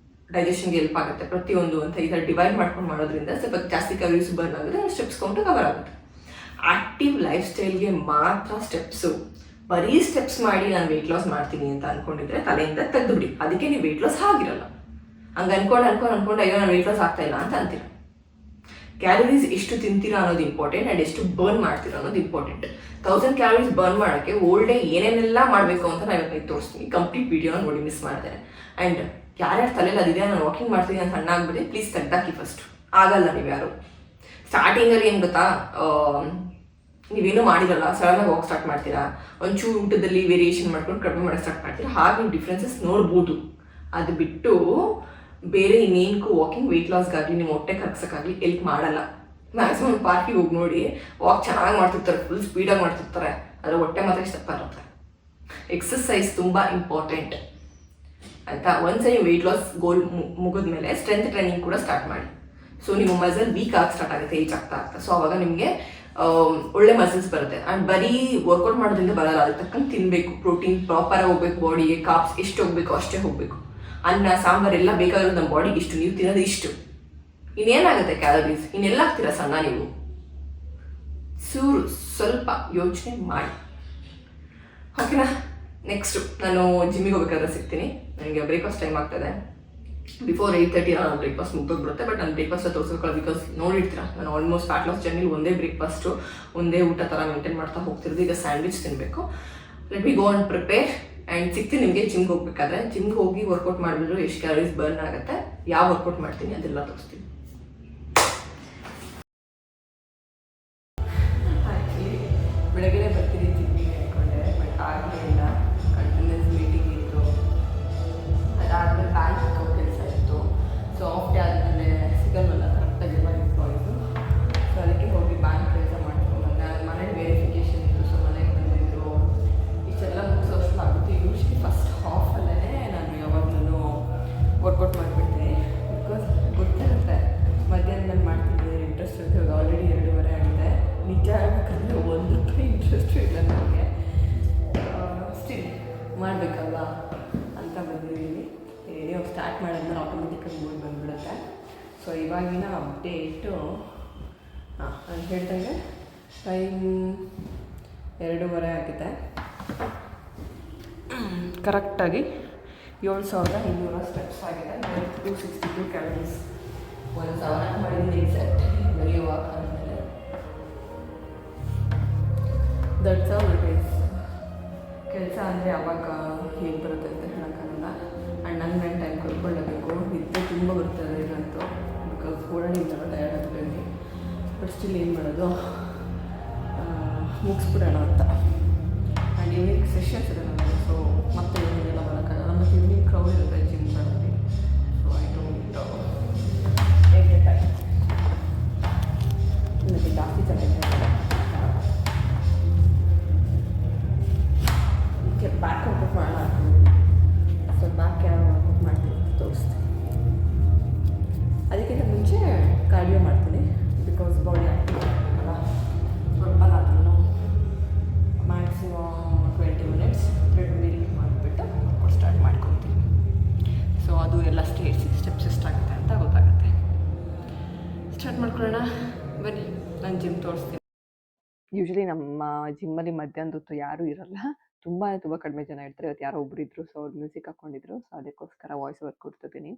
A: ಡೈಜೆಷನ್ಗೆ ಹೆಲ್ಪ್ ಆಗುತ್ತೆ ಪ್ರತಿಯೊಂದು ಅಂತ. ಈ ಥರ ಡಿವೈಡ್ ಮಾಡ್ಕೊಂಡು ಮಾಡೋದ್ರಿಂದ ಸ್ವಲ್ಪ ಜಾಸ್ತಿ ಕ್ಯಾಲರೀಸ್ ಬರ್ನ್ ಆಗುತ್ತೆ, ಸ್ಟೆಪ್ಸ್ ಕೌಂಟು ಕವರ್ ಆಗುತ್ತೆ. ಆ್ಯಕ್ಟಿವ್ ಲೈಫ್ ಸ್ಟೈಲ್ಗೆ ಮಾತ್ರ ಸ್ಟೆಪ್ಸು. ಬರೀ ಸ್ಟೆಪ್ಸ್ ಮಾಡಿ ನಾನು ವೆಯ್ಟ್ ಲಾಸ್ ಮಾಡ್ತೀನಿ ಅಂತ ಅಂದ್ಕೊಂಡಿದ್ರೆ ತಲೆಯಿಂದ ತೆಗೆದುಬಿಡಿ. ಅದಕ್ಕೆ ನೀವು ವೆಯ್ಟ್ ಲಾಸ್ ಆಗಿರಲ್ಲ. ಹಂಗೆ ಅನ್ಕೊಂಡು ಅಯ್ಯೋ ನಾನು ವೆಯ್ಟ್ ಲಾಸ್ ಆಗ್ತಾ ಇಲ್ಲ ಅಂತ ಅಂತೀರ. ಕ್ಯಾಲರೀಸ್ ಎಷ್ಟು ತಿಂತೀರಾ ಅನ್ನೋದು ಇಂಪಾರ್ಟೆಂಟ್, ಆ್ಯಂಡ್ ಎಷ್ಟು ಬರ್ನ್ ಮಾಡ್ತೀರಾ ಅನ್ನೋದು ಇಂಪಾರ್ಟೆಂಟ್. 1000 ಕ್ಯಾಲರೀಸ್ ಬರ್ನ್ ಮಾಡೋಕ್ಕೆ ಓಲ್ಡ್ ಡೇ ಏನೇನೆಲ್ಲ ಮಾಡಬೇಕು ಅಂತ ನಾನು ಇವತ್ತು ತೋರಿಸ್ತೀನಿ. ಕಂಪ್ಲೀಟ್ ವೀಡಿಯೋನ ನೋಡಿ ಮಿಸ್ ಮಾಡಿದೆ. ಆ್ಯಂಡ್ ಯಾರ್ಯಾರು ತಲೆಯಲ್ಲಿ ಅದಿದೆ ನಾನು ವಾಕಿಂಗ್ ಮಾಡ್ತೀನಿ ಅಂತ ಸಣ್ಣ ಆಗ್ಬಿಡಿ, ಪ್ಲೀಸ್ ತೆಗ್ದಾಕಿ ಫಸ್ಟ್. ಆಗಲ್ಲ ನೀವು ಯಾರು. ಸ್ಟಾರ್ಟಿಂಗಲ್ಲಿ ಏನು ಗೊತ್ತಾ, ನೀವೇನೂ ಮಾಡಿರಲ್ಲ, ಸಡನ್ನಾಗಿ ವಾಕ್ ಸ್ಟಾರ್ಟ್ ಮಾಡ್ತೀರಾ, ಒಂಚೂರು ಊಟದಲ್ಲಿ ವೇರಿಯೇಷನ್ ಮಾಡ್ಕೊಂಡು ಕಡಿಮೆ ಮಾಡೋಕ್ಕೆ ಸ್ಟಾರ್ಟ್ ಮಾಡ್ತೀರಾ. ಹಾಗೆ ನೀವು ಡಿಫ್ರೆನ್ಸಸ್ ನೋಡ್ಬೋದು. ಅದು ಬಿಟ್ಟು ಬೇರೆ ಇನ್ನೇನಕ್ಕೂ ವಾಕಿಂಗ್ ವೆಯ್ಟ್ ಲಾಸ್ಗಾಗಲಿ ನಿಮ್ಮ ಹೊಟ್ಟೆ ಕರ್ಗ್ಸೋಕ್ಕಾಗಲಿ ಹೆಲ್ಪ್ ಮಾಡಲ್ಲ. ಮ್ಯಾಕ್ಸಿಮಮ್ ಪಾರ್ಕಿಗೆ ಹೋಗಿ ನೋಡಿ, ವಾಕ್ ಚೆನ್ನಾಗಿ ಮಾಡ್ತಿರ್ತಾರೆ, ಫುಲ್ ಸ್ಪೀಡಾಗಿ ಮಾಡ್ತಿರ್ತಾರೆ, ಅದರ ಹೊಟ್ಟೆ ಮಾತ್ರ ಸ್ಟೆಪ್ ಇರುತ್ತೆ. ಎಕ್ಸಸೈಸ್ ತುಂಬ ಇಂಪಾರ್ಟೆಂಟ್ ಆಯಿತಾ? ಒಂದ್ಸರಿ ವೆಯ್ಟ್ ಲಾಸ್ ಗೋಲ್ ಮುಗಿದ್ಮೇಲೆ ಸ್ಟ್ರೆಂತ್ ಟ್ರೈನಿಂಗ್ ಕೂಡ ಸ್ಟಾರ್ಟ್ ಮಾಡಿ. ಸೊ ನಿಮ್ಮ ಮಸಲ್ ವೀಕ್ ಆಗಿ ಸ್ಟಾರ್ಟ್ ಆಗುತ್ತೆ ಏಜ್ ಆಗ್ತಾ. ಸೊ ಅವಾಗ ನಿಮಗೆ ಒಳ್ಳೆ ಮಸಲ್ಸ್ ಬರುತ್ತೆ. ಆ್ಯಂಡ್ ಬರೀ ವರ್ಕೌಟ್ ಮಾಡೋದ್ರಿಂದ ಬರಲ್ಲ, ಅದಕ್ಕೆ ತಕ್ಕಂಗೆ ತಿನ್ನಬೇಕು. ಪ್ರೋಟೀನ್ ಪ್ರಾಪರಾಗಿ ಹೋಗ್ಬೇಕು ಬಾಡಿಗೆ, ಕಾಪ್ಸ್ ಎಷ್ಟು ಹೋಗಬೇಕು ಅಷ್ಟೇ ಹೋಗಬೇಕು. ಅನ್ನ ಸಾಂಬಾರು ಎಲ್ಲ ಬೇಕಾಗಿರೋದು ನಮ್ಮ ಬಾಡಿಗೆ ಇಷ್ಟು, ನೀವು ತಿನ್ನೋದು ಇಷ್ಟು. ಇನ್ನೇನಾಗುತ್ತೆ ಕ್ಯಾಲರೀಸ್? ಇನ್ನೆಲ್ಲ ಆಗ್ತೀರಾ ಸಣ್ಣ ನೀವು? ಸ್ವಲ್ಪ ಯೋಚನೆ ಮಾಡಿ, ಓಕೆನಾ? ನೆಕ್ಸ್ಟು ನಾನು ಜಿಮ್ಮಿಗೆ ಹೋಗ್ಬೇಕಾದ್ರೆ ಸಿಗ್ತೀನಿ. ನನಗೆ ಬ್ರೇಕ್ಫಾಸ್ಟ್ ಟೈಮ್ ಆಗ್ತದೆ. ಬಿಫೋರ್ 8:30 ನಾನು ಬ್ರೇಕ್ಫಾಸ್ಟ್ ಮುಗಿದೋಗ್ಬಿಡುತ್ತೆ. ಬಟ್ ನಾನು ಬ್ರೇಕ್ಫಾಸ್ಟ್ ತೋರಿಸ್ಕೊಳ್ಳೋ ಬಿಕಾಸ್ ನೋಡಿರ್ತೀರ ನಾನು ಆಲ್ಮೋಸ್ಟ್ ಫ್ಯಾಟ್ ಲಾಸ್ ಜರ್ನಿಲಿ ಒಂದೇ ಬ್ರೇಕ್ಫಾಸ್ಟು ಒಂದೇ ಊಟ ಥರ ಮೇಂಟೈನ್ ಮಾಡ್ತಾ ಹೋಗ್ತಿರೋದು. ಈಗ ಸ್ಯಾಂಡ್ವಿಚ್ ತಿನ್ನಬೇಕು. Let me go and prepare and ಸಿಗ್ತೀನಿ ನಿಮಗೆ ಜಿಮ್ಗೆ ಹೋಗ್ಬೇಕಾದ್ರೆ. ಜಿಮ್ಗೆ ಹೋಗಿ ವರ್ಕೌಟ್ ಮಾಡಿಬಿಟ್ಟು ಎಷ್ಟು ಕ್ಯಾಲರೀಸ್ ಬರ್ನ್ ಆಗುತ್ತೆ, ಯಾವ ವರ್ಕೌಟ್ ಮಾಡ್ತೀನಿ ಅದೆಲ್ಲ ತೋರಿಸ್ತೀನಿ. ಆ್ಯಕ್ಚುಲಿ ಬೆಳಗ್ಗೆ ಬರ್ತೀನಿ ಜಿಮ್ಮಿಗೆ ಅಂದ್ಕೊಂಡೆ, ಬಟ್ ಆಗಲಿಲ್ಲ. ಕಂಟಿನ್ಯೂಸ್ ಮೀಟಿಂಗ್ ಇತ್ತು, ಅದಾದಮೇಲೆ ಬ್ಯಾಂಕ್ ಕೆಲಸ ಇತ್ತು. ಸೊ ಆಫ್ ಡೇ ಆದಮೇಲೆ ಸಿಗಲ್ವಲ್ಲ ಕರೆಕ್ಟಾಗಿ ಎಲ್ಲ ಇಟ್ಕೊಂಡಿದ್ದು. ಸೊ ಅದಕ್ಕೆ ಹೋಗಿ ಬ್ಯಾಂಕ್ ಕೆಲಸ ಮಾಡ್ಕೊಂಡು ಬಂದೆ. ಮನೇಲಿ ವೆರಿಫಿಕೇಷನ್ ಇತ್ತು, ಸೊ ಮನೆಗೆ ಬಂದಿದ್ದರು. ಇಷ್ಟೆಲ್ಲ ಮುಗಿಸೋಷ್ಟು ಆಗುತ್ತೆ. ಯೂಶ್ವಲಿ ಫಸ್ಟ್ ಹಾಫಲ್ಲೇ ನಾನು ಯಾವಾಗಲೂ ವರ್ಕೌಟ್ ಮಾಡಿಬಿಡ್ತೀನಿ. ಬಿಕಾಸ್ ಗೊತ್ತಿರುತ್ತೆ ಮಧ್ಯಾಹ್ನದಲ್ಲಿ ಮಾಡ್ತಿದ್ದೆ ಇಂಟ್ರೆಸ್ಟ್ ಇರ್ತದೆ. ಆಲ್ರೆಡಿ 2:30 ಆಗಿದೆ. ನಿಜ ಹೇಳ್ಬೇಕಂದ್ರೆ ₹1 ಇಂಟ್ರೆಸ್ಟು ಇಲ್ಲ ನನಗೆ. ಸ್ಟಿಲ್ ಮಾಡಬೇಕಲ್ಲ ಅಂತ ಬಂದಿದ್ದೀನಿ. ನೀವು ಸ್ಟಾರ್ಟ್ ಮಾಡಿದ್ಮೇಲೆ ಆಟೋಮೆಟಿಕಾಗಿ ಮೂಡ್ ಬಂದುಬಿಡುತ್ತೆ. ಸೊ ಇವಾಗಿನ ಅಪ್ಡೇಟು ನಾನು ಹೇಳ್ದಂಗೆ ಟೈಮ್ 2:30 ಆಗಿದೆ. ಕರೆಕ್ಟಾಗಿ 7,200 ಸ್ಟೆಪ್ಸ್ ಆಗಿದೆ. 262 ಕ್ಯಾಲರೀಸ್. 1,000 ಮಾಡಿದ್ದೀನಿ ಎಕ್ಸಾಕ್ಟ್ ಬೆಳೆಯುವಾಗ ಆದಮೇಲೆ. That's all it is. ಕೆಲಸ ಅಂದರೆ ಅವಾಗ ಹೇಗೆ ಬರುತ್ತೆ ಅಂತ ಹೇಳೋಕ್ಕಾಗಲ್ಲ. ಆ್ಯಂಡ್ ನನ್ನ ಟೈಮ್ ಕೊಟ್ಕೊಳ್ಳಬೇಕು. ನಿದ್ದೆ ತುಂಬ ಬರ್ತದೆ ಈಗಂತೂ, ಬಿಕಾಸ್ ಓಡಾಡಿದ್ದಲ್ಲ ಟಯರ್ಡ್ ಆಗ್ತೀನಿ. ಬಟ್ ಸ್ಟಿಲ್ ಏನು ಮಾಡೋದು, ಮುಗಿಸ್ಬಿಡೋಣ ಅಂತ. ಆ್ಯಂಡ್ ಈವ್ನಿಂಗ್ ಸೆಷನ್ಸ್ ಇದೆ ನನಗೆ. ಸೊ ಮತ್ತೆ ಈವ್ನಿಂಗೆಲ್ಲ ಬರೋಕ್ಕಾಗಲ್ಲ. ಮತ್ತು ಈವ್ನಿಂಗ್ ಕ್ರೌಡ್ ಇರುತ್ತೆ ಜಿಮ್ಗಳಲ್ಲಿ. So I don't take a time. ನನಗೆ ಜಾಸ್ತಿ ಜನ ಇದ್ದಾರೆ. ಬ್ಯಾಕ್ ವರ್ಕೌಟ್ ಮಾಡೋಣ. ಸೊ ಬ್ಯಾಕ್ ಯಾವ ವರ್ಕೌಟ್ ಮಾಡ್ತೀನಿ ತೋರಿಸ್ತೀನಿ. ಅದಕ್ಕಿಂತ ಮುಂಚೆ ಕಾರ್ಡಿಯೋ ಮಾಡ್ತೀನಿ, ಬಿಕಾಸ್ ಬಾಡಿ ಆ್ಯಕ್ಟಿವ್ ಆಗಬೇಕಲ್ಲ. ಸ್ವಲ್ಪ ಆದ್ರೂ ಮ್ಯಾಕ್ಸಿಮಮ್ 20 ಮಿನಿಟ್ಸ್ ಟ್ರೆಡ್ಮಿಲ್ ಮಾಡಿಬಿಟ್ಟು ವರ್ಕೌಟ್ ಸ್ಟಾರ್ಟ್ ಮಾಡ್ಕೊತೀನಿ. ಸೊ ಅದು ಎಲ್ಲ ಸ್ಟೆಪ್ಸ್ ಎಷ್ಟಾಗುತ್ತೆ ಅಂತ ಗೊತ್ತಾಗುತ್ತೆ. ಸ್ಟಾರ್ಟ್ ಮಾಡ್ಕೊಳ್ಳೋಣ ಬನ್ನಿ. ನಾನು ಜಿಮ್ ತೋರಿಸ್ತೀನಿ. ಯೂಶ್ವಲಿ ನಮ್ಮ ಜಿಮ್ಮಲ್ಲಿ ಮಧ್ಯಾಹ್ನದ ಹೊತ್ತು ಯಾರೂ ಇರಲ್ಲ. ತುಂಬ ಕಡಿಮೆ ಜನ ಇರ್ತಾರೆ. ಇವತ್ತು ಯಾರೋ ಒಬ್ರು ಇದ್ದರು, ಸೊ ಅವ್ರು ಮ್ಯೂಸಿಕ್ ಹಾಕ್ಕೊಂಡಿದ್ರು. ಸೊ ಅದಕ್ಕೋಸ್ಕರ ವಾಯ್ಸ್ ಓವರ್ ಕೊಡ್ತಿದ್ದೀನಿ.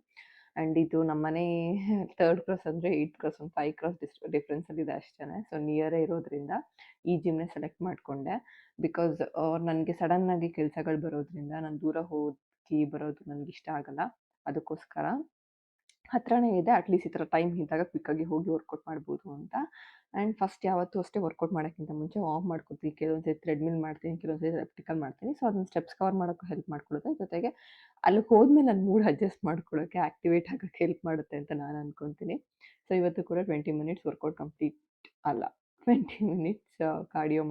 A: ಆ್ಯಂಡ್ ಇದು ನಮ್ಮ ಮನೆ 3rd ಕ್ರಾಸ್ ಅಂದರೆ 8th ಕ್ರಾಸ್, ಒಂದು 5 ಕ್ರಾಸ್ ಡಿಫ್ರೆನ್ಸಲ್ಲಿದೆ ಅಷ್ಟೇ. ಸೊ ನಿಯರೇ ಇರೋದ್ರಿಂದ ಈ ಜಿಮ್ನೇ ಸೆಲೆಕ್ಟ್ ಮಾಡಿಕೊಂಡೆ. ಬಿಕಾಸ್ ನನಗೆ ಸಡನ್ನಾಗಿ ಕೆಲಸಗಳು ಬರೋದ್ರಿಂದ ನಾನು ದೂರ ಹೋಗಿ ಬರೋದು ನನಗಿಷ್ಟ ಆಗಲ್ಲ. ಅದಕ್ಕೋಸ್ಕರ ಹತ್ರನೇ ಇದೆ. ಅಟ್ಲೀಸ್ಟ್ ಈ ಥರ ಟೈಮ್ ಇದ್ದಾಗ ಕ್ವಿಕ್ಕಾಗಿ ಹೋಗಿ ವರ್ಕೌಟ್ ಮಾಡ್ಬೋದು ಅಂತ. ಆ್ಯಂಡ್ ಫಸ್ಟ್ ಯಾವತ್ತೂ ಅಷ್ಟೇ ವರ್ಕೌಟ್ ಮಾಡೋಕ್ಕಿಂತ ಮುಂಚೆ ವಾರ್ಮ್ ಮಾಡ್ಕೊತೀನಿ. ಕೆಲವೊಂದು ಸರಿ ಥ್ರೆಡ್ಮಿಲ್ ಮಾಡ್ತೀನಿ, ಕೆಲವೊಂದು ಸರಿ ಎಲಿಪ್ಟಿಕಲ್ ಮಾಡ್ತೀನಿ. ಸೊ ಅದನ್ನ ಸ್ಟೆಪ್ಸ್ ಕವರ್ ಮಾಡೋಕ್ಕೂ ಹೆಲ್ಪ್ ಮಾಡ್ಕೊಳ್ಳುತ್ತೆ. ಜೊತೆಗೆ ಅಲ್ಲಿಗೆ ಹೋದ್ಮೇಲೆ ನನ್ನ ಮೂಡ್ ಅಡ್ಜಸ್ಟ್ ಮಾಡ್ಕೊಳ್ಳೋಕ್ಕೆ, ಆ್ಯಕ್ಟಿವೇಟ್ ಆಗೋಕ್ಕೆ ಹೆಲ್ಪ್ ಮಾಡುತ್ತೆ ಅಂತ ನಾನು ಅಂದ್ಕೊತೀನಿ. ಸೊ ಇವತ್ತು ಕೂಡ 20 ಮಿನಿಟ್ಸ್ ವರ್ಕೌಟ್ ಕಂಪ್ಲೀಟ್ ಅಲ್ಲ 20 ಮಿನಿಟ್ಸ್ ಕಾರ್ಡಿಯೋ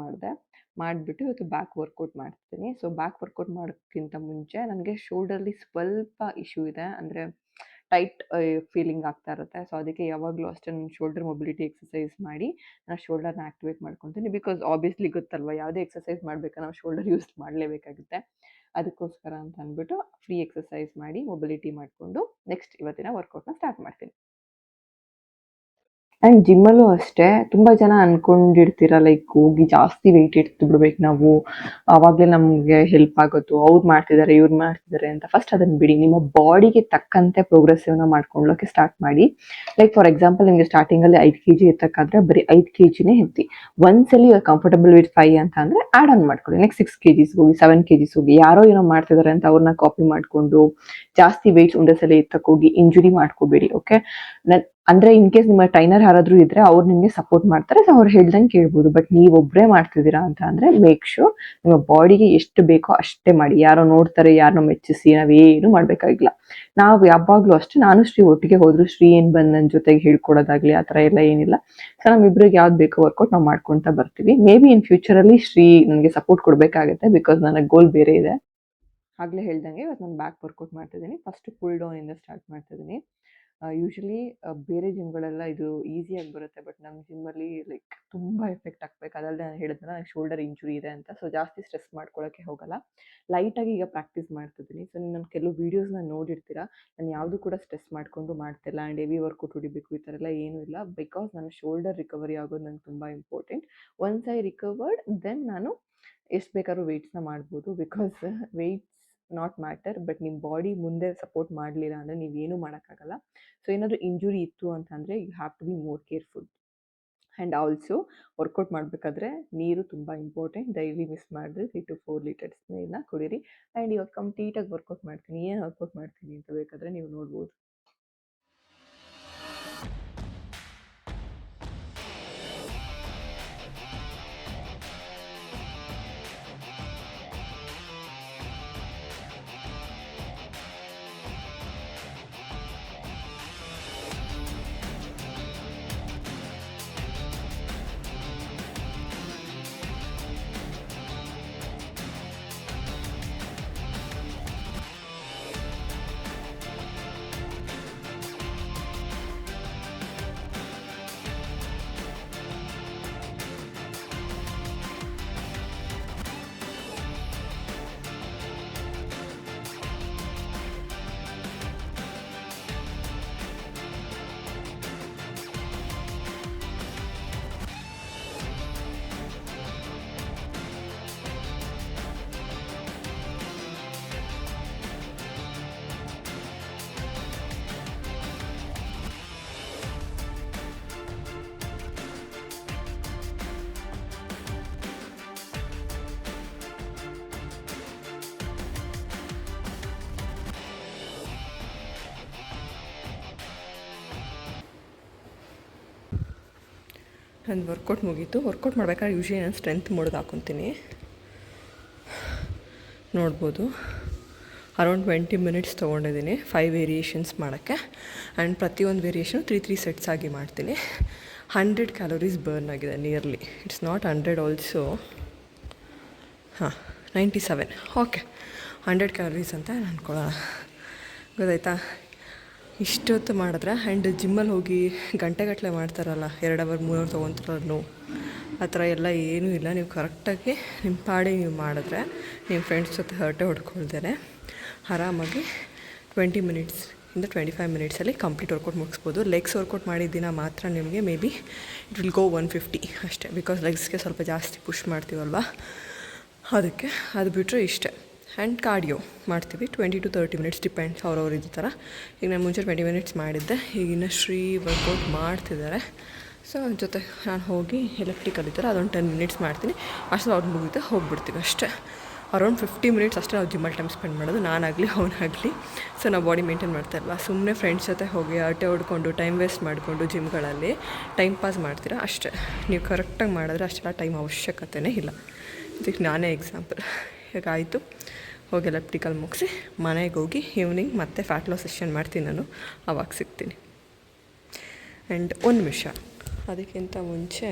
A: ಮಾಡಿಬಿಟ್ಟು ಇವತ್ತು ಬ್ಯಾಕ್ ವರ್ಕೌಟ್ ಮಾಡ್ತೀನಿ. ಸೊ ಬ್ಯಾಕ್ ವರ್ಕೌಟ್ ಮಾಡೋಕ್ಕಿಂತ ಮುಂಚೆ ನನಗೆ ಶೋಲ್ಡರಲ್ಲಿ ಸ್ವಲ್ಪ ಇಶ್ಯೂ ಇದೆ. ಅಂದರೆ ಟೈಟ್ ಫೀಲಿಂಗ್ ಆಗ್ತಾ ಇರುತ್ತೆ. ಸೊ ಅದಕ್ಕೆ ಯಾವಾಗಲೂ ಅಷ್ಟೇ ನಾನು ಶೋಲ್ಡರ್ ಮೊಬಿಲಿಟಿ ಎಕ್ಸಸೈಸ್ ಮಾಡಿ ನಾನು ಶೋಲ್ಡರ್ನ ಆ್ಯಕ್ಟಿವೇಟ್ ಮಾಡ್ಕೊತೀನಿ. ಬಿಕಾಸ್ ಆಬ್ವಿಯಸ್ಲಿ ಗೊತ್ತಲ್ವ, ಯಾವುದೇ ಎಕ್ಸಸೈಸ್ ಮಾಡಬೇಕಾದ್ರೆ ನಾವು ಶೋಲ್ಡರ್ ಯೂಸ್ ಮಾಡಲೇಬೇಕಾಗುತ್ತೆ. ಅದಕ್ಕೋಸ್ಕರ ಅಂತ ಅಂದ್ಬಿಟ್ಟು ಫ್ರೀ ಎಕ್ಸಸೈಸ್ ಮಾಡಿ ಮೊಬಿಲಿಟಿ ಮಾಡಿಕೊಂಡು ನೆಕ್ಸ್ಟ್ ಇವತ್ತಿನ ವರ್ಕೌಟ್ನ ಸ್ಟಾರ್ಟ್ ಮಾಡ್ತೀನಿ. ಆ್ಯಂಡ್ ಜಿಮ್ಮಲ್ಲೂ ಅಷ್ಟೇ ತುಂಬ ಜನ ಅಂದ್ಕೊಂಡಿರ್ತೀರ ಲೈಕ್ ಹೋಗಿ ಜಾಸ್ತಿ ವೆಯ್ಟ್ ಎತ್ತಿ ಬಿಡ್ಬೇಕು ನಾವು, ಆವಾಗಲೇ ನಮಗೆ ಹೆಲ್ಪ್ ಆಗೋದು. ಅವ್ರು ಮಾಡ್ತಿದ್ದಾರೆ, ಇವ್ರು ಮಾಡ್ತಿದ್ದಾರೆ ಅಂತ. ಫಸ್ಟ್ ಅದನ್ನು ಬಿಡಿ. ನಿಮ್ಮ ಬಾಡಿಗೆ ತಕ್ಕಂತೆ ಪ್ರೋಗ್ರೆಸಿವ್ನ ಮಾಡ್ಕೊಳ್ಳೋಕ್ಕೆ ಸ್ಟಾರ್ಟ್ ಮಾಡಿ. ಲೈಕ್ ಫಾರ್ ಎಕ್ಸಾಂಪಲ್ ನಿಮಗೆ ಸ್ಟಾರ್ಟಿಂಗಲ್ಲಿ 5 kg ಎತ್ತಕ್ಕಾದ್ರೆ ಬರೀ 5 kgನೇ ಎತ್ತಿ. ಒಂದ್ಸಲಿ ಕಂಫರ್ಟಬಲ್ ವಿತ್ 5 ಅಂತ ಅಂದರೆ ಆ್ಯಡ್ ಆನ್ ಮಾಡ್ಕೊಳ್ಳಿ. ನೆಕ್ಸ್ಟ್ 6 kgs ಹೋಗಿ, 7 kgs ಹೋಗಿ. ಯಾರೋ ಏನೋ ಮಾಡ್ತಿದ್ದಾರೆ ಅಂತ ಅವ್ರನ್ನ ಕಾಪಿ ಮಾಡಿಕೊಂಡು ಜಾಸ್ತಿ ವೆಯ್ಟ್ ಒಂದೇ ಸಲ ಎತ್ತಕ್ಕೆ ಹೋಗಿ ಇಂಜುರಿ ಮಾಡ್ಕೋಬೇಡಿ. ಓಕೆ, ಅಂದರೆ ಇನ್ ಕೇಸ್ ನಿಮ್ಮ ಟ್ರೈನರ್ ಯಾರಾದರೂ ಇದ್ದರೆ ಅವ್ರು ನಿಮಗೆ ಸಪೋರ್ಟ್ ಮಾಡ್ತಾರೆ. ಸೊ ಅವ್ರು ಹೇಳ್ದಂಗೆ ಕೇಳ್ಬೋದು. ಬಟ್ ನೀವೊಬ್ಬರೇ ಮಾಡ್ತಿದ್ದೀರಾ ಅಂತ ಅಂದರೆ ಮೇಕ್ ಶೂರ್ ನಿಮ್ಮ ಬಾಡಿಗೆ ಎಷ್ಟು ಬೇಕೋ ಅಷ್ಟೇ ಮಾಡಿ. ಯಾರೋ ನೋಡ್ತಾರೆ, ಯಾರನ್ನೋ ಮೆಚ್ಚಿಸಿ ನಾವೇನು ಮಾಡಬೇಕಾಗಿಲ್ಲ. ನಾವು ಯಾವಾಗಲೂ ಅಷ್ಟೇ, ನಾನು ಶ್ರೀ ಒಟ್ಟಿಗೆ ಹೋದ್ರು, ಶ್ರೀ ಏನು ಬಂದು ನನ್ನ ಜೊತೆಗೆ ಹೇಳ್ಕೊಡೋದಾಗಲಿ ಆ ಥರ ಎಲ್ಲ ಏನಿಲ್ಲ. ಸೊ ನಮ್ಮಿಬ್ಬರಿಗೆ ಯಾವ್ದು ಬೇಕೋ ವರ್ಕೌಟ್ ನಾವು ಮಾಡ್ಕೊತಾ ಬರ್ತೀವಿ. ಮೇ ಬಿ ಇನ್ ಫ್ಯೂಚರಲ್ಲಿ ಶ್ರೀ ನನಗೆ ಸಪೋರ್ಟ್ ಕೊಡಬೇಕಾಗುತ್ತೆ, ಬಿಕಾಸ್ ನನಗೆ ಗೋಲ್ ಬೇರೆ ಇದೆ. ಆಗಲೇ ಹೇಳ್ದಂಗೆ ಇವತ್ತು ನಾನು ಬ್ಯಾಕ್ ವರ್ಕೌಟ್ ಮಾಡ್ತಿದ್ದೀನಿ. ಫಸ್ಟ್ ಪುಲ್ ಡೌನಿಂದ ಸ್ಟಾರ್ಟ್ ಮಾಡ್ತಿದ್ದೀನಿ. ಯೂಶ್ವಲಿ ಬೇರೆ ಜಿಮ್ಗಳೆಲ್ಲ ಇದು ಈಸಿಯಾಗಿ ಬರುತ್ತೆ. ಬಟ್ ನಮ್ಮ ಜಿಮ್ಮಲ್ಲಿ ಲೈಕ್ ತುಂಬ ಎಫೆಕ್ಟ್ ಹಾಕ್ಬೇಕು. ಅದಲ್ಲದೆ ನಾನು ಹೇಳಿದ್ನಲ್ಲ ನನಗೆ ಶೋಲ್ಡರ್ ಇಂಜುರಿ ಇದೆ ಅಂತ. ಸೊ ಜಾಸ್ತಿ ಸ್ಟ್ರೆಸ್ ಮಾಡ್ಕೊಳ್ಳೋಕ್ಕೆ ಹೋಗಲ್ಲ. ಲೈಟಾಗಿ ಈಗ ಪ್ರಾಕ್ಟೀಸ್ ಮಾಡ್ತಿದ್ದೀನಿ. ಸೊ ನಾನು ಕೆಲವು ವೀಡಿಯೋಸ್ನ ನೋಡಿರ್ತೀರ. ನಾನು ಯಾವುದೂ ಕೂಡ ಸ್ಟ್ರೆಸ್ ಮಾಡಿಕೊಂಡು ಮಾಡ್ತಿಲ್ಲ. ಆ್ಯಂಡ್ ಹೆವಿ ವರ್ಕೌಟ್ ಹೊಡಿಬೇಕು ಈ ಥರ ಎಲ್ಲ ಏನೂ ಇಲ್ಲ. ಬಿಕಾಸ್ ನನ್ನ ಶೋಲ್ಡರ್ ರಿಕವರಿ ಆಗೋದು ನಂಗೆ ತುಂಬ important. Once I recovered then ನಾನು ಎಷ್ಟು ಬೇಕಾದ್ರೂ ವೆಯ್ಟ್ಸ್ನ ಮಾಡ್ಬೋದು. Because weights not matter, but ನಿಮ್ಮ ಬಾಡಿ ಮುಂದೆ ಸಪೋರ್ಟ್ ಮಾಡಲಿಲ್ಲ ಅಂದರೆ ನೀವೇನೂ ಮಾಡೋಕ್ಕಾಗಲ್ಲ. ಸೊ ಏನಾದರೂ ಇಂಜುರಿ ಇತ್ತು ಅಂತಂದರೆ you have to be more careful. And also workout ಮಾಡಬೇಕಾದ್ರೆ ನೀರು ತುಂಬ ಇಂಪಾರ್ಟೆಂಟ್. ಡೈಲಿ ಮಿಸ್ ಮಾಡಿದ್ರೆ 3 to 4 ಲೀಟರ್ಸ್ ನೀರನ್ನ ಕುಡೀರಿ. ಆ್ಯಂಡ್ ಇವಾಗ ಕಂಪ್ಲೀಟಾಗಿ ವರ್ಕೌಟ್ ಮಾಡ್ತೀನಿ, ಏನು ವರ್ಕೌಟ್ ಮಾಡ್ತೀನಿ ಅಂತ ಬೇಕಾದರೆ ನೀವು ನೋಡ್ಬೋದು. ನನ್ನ ವರ್ಕೌಟ್ ಮುಗೀತು. ವರ್ಕೌಟ್ ಮಾಡ್ಬೇಕಾದ್ರೆ ಯೂಶ್ವಲಿ ನಾನು ಸ್ಟ್ರೆಂತ್ ಮೋಡ್ಗೆ ಹಾಕ್ಕೊತೀನಿ. ನೋಡ್ಬೋದು ಅರೌಂಡ್ 20 ಮಿನಿಟ್ಸ್ ತೊಗೊಂಡಿದ್ದೀನಿ 5 ವೇರಿಯೇಷನ್ಸ್ ಮಾಡೋಕ್ಕೆ. ಆ್ಯಂಡ್ ಪ್ರತಿಯೊಂದು ವೇರಿಯೇಷನ್ 3 ಸೆಟ್ಸ್ ಆಗಿ ಮಾಡ್ತೀನಿ. 100 ಕ್ಯಾಲೋರೀಸ್ ಬರ್ನ್ ಆಗಿದೆ nearly. It's not 100 also, 97. Okay, 100 calories ಅಂತ ಅಂದ್ಕೊಳ್ಳೋಣ. ಗೊತ್ತಾಯ್ತಾ? ಇಷ್ಟೊತ್ತು ಮಾಡಿದ್ರೆ. ಆ್ಯಂಡ್ ಜಿಮ್ಮಲ್ಲಿ ಹೋಗಿ ಗಂಟೆಗಟ್ಟಲೆ ಮಾಡ್ತಾರಲ್ಲ, 2 ಅವರ್ 3 ಅವರ್ ತೊಗೊತಾರಲ್ಲೂ, ಆ ಥರ ಎಲ್ಲ ಏನೂ ಇಲ್ಲ. ನೀವು ಕರೆಕ್ಟಾಗಿ ನಿಮ್ಮ ಪಾಡಿಗೆ ನೀವು ಮಾಡಿದ್ರೆ ನಿಮ್ಮ ಫ್ರೆಂಡ್ಸ್ ಜೊತೆ ಹರಟೆ ಹೊಡ್ಕೊಳ್ತಾರೆ ಆರಾಮಾಗಿ 20 ಮಿನಿಟ್ಸಿಂದ 25 ಮಿನಿಟ್ಸಲ್ಲಿ ಕಂಪ್ಲೀಟ್ ವರ್ಕೌಟ್ ಮುಗಿಸ್ಬೋದು. ಲೆಗ್ಸ್ ವರ್ಕೌಟ್ ಮಾಡಿದ ದಿನ ಮಾತ್ರ ನಿಮಗೆ may be it will go 150 ಅಷ್ಟೇ, ಬಿಕಾಸ್ ಲೆಗ್ಸ್ಗೆ ಸ್ವಲ್ಪ ಜಾಸ್ತಿ ಪುಷ್ ಮಾಡ್ತೀವಲ್ವ, ಅದಕ್ಕೆ. ಅದು ಬಿಟ್ಟರೆ ಇಷ್ಟೇ. ಆ್ಯಂಡ್ ಕಾರ್ಡಿಯೋ ಮಾಡ್ತೀವಿ 20 to 30 ಮಿನಿಟ್ಸ್, ಡಿಪೆಂಡ್ಸ್ ಅವ್ರವ್ರು ಇದ್ದ ಥರ. ಈಗ ನಾನು ಮುಂಚೆ 20 ಮಿನಿಟ್ಸ್ ಮಾಡಿದ್ದೆ, ಈಗಿನ ಶ್ರೀ ವರ್ಕೌಟ್ ಮಾಡ್ತಿದ್ದಾರೆ. ಸೊ ಅವ್ರ ಜೊತೆ ನಾನು ಹೋಗಿ ಎಲೆಕ್ಟ್ರಿಕಲ್ ಇದ್ದಾರೆ, ಅದೊಂದು 10 ಮಿನಿಟ್ಸ್ ಮಾಡ್ತೀನಿ. ಅಷ್ಟು ಅವ್ರು ಮುಗಿದು ಹೋಗ್ಬಿಡ್ತೀವಿ ಅಷ್ಟೇ. ಅರೌಂಡ್ 50 ಮಿನಿಟ್ಸ್ ಅಷ್ಟೇ ನಾವು ಜಿಮ್ಮಲ್ಲಿ ಟೈಮ್ ಸ್ಪೆಂಡ್ ಮಾಡೋದು, ನಾನಾಗಲಿ ಅವನಾಗಲಿ. ಸೊ ನಾವು ಬಾಡಿ ಮೇಂಟೈನ್ ಮಾಡ್ತಾಯಿಲ್ವ, ಸುಮ್ಮನೆ ಫ್ರೆಂಡ್ಸ್ ಜೊತೆ ಹೋಗಿ ಅಟೆ ಹೊಡ್ಕೊಂಡು ಟೈಮ್ ವೇಸ್ಟ್ ಮಾಡಿಕೊಂಡು ಜಿಮ್ಗಳಲ್ಲಿ ಟೈಮ್ ಪಾಸ್ ಮಾಡ್ತೀರಾ ಅಷ್ಟೇ. ನೀವು ಕರೆಕ್ಟಾಗಿ ಮಾಡಿದ್ರೆ ಅಷ್ಟೆಲ್ಲ ಟೈಮ್ ಅವಶ್ಯಕತೆಯೇ ಇಲ್ಲ. ಇದಕ್ಕೆ ನಾನೇ ಎಕ್ಸಾಂಪಲ್. ಈಗ ಆಯಿತು, ಹೋಗಿ ಎಲೆಕ್ಟ್ರಿಕಲ್ ಮುಗಿಸಿ ಮನೆಗೆ ಹೋಗಿ ಈವ್ನಿಂಗ್ ಮತ್ತೆ ಫ್ಯಾಟ್ ಲಾಸ್ ಸೆಷನ್ ಮಾಡ್ತೀನಿ ನಾನು, ಆವಾಗ ಸಿಗ್ತೀನಿ. ಆ್ಯಂಡ್ ಒಂದು ನಿಮಿಷ, ಅದಕ್ಕಿಂತ ಮುಂಚೆ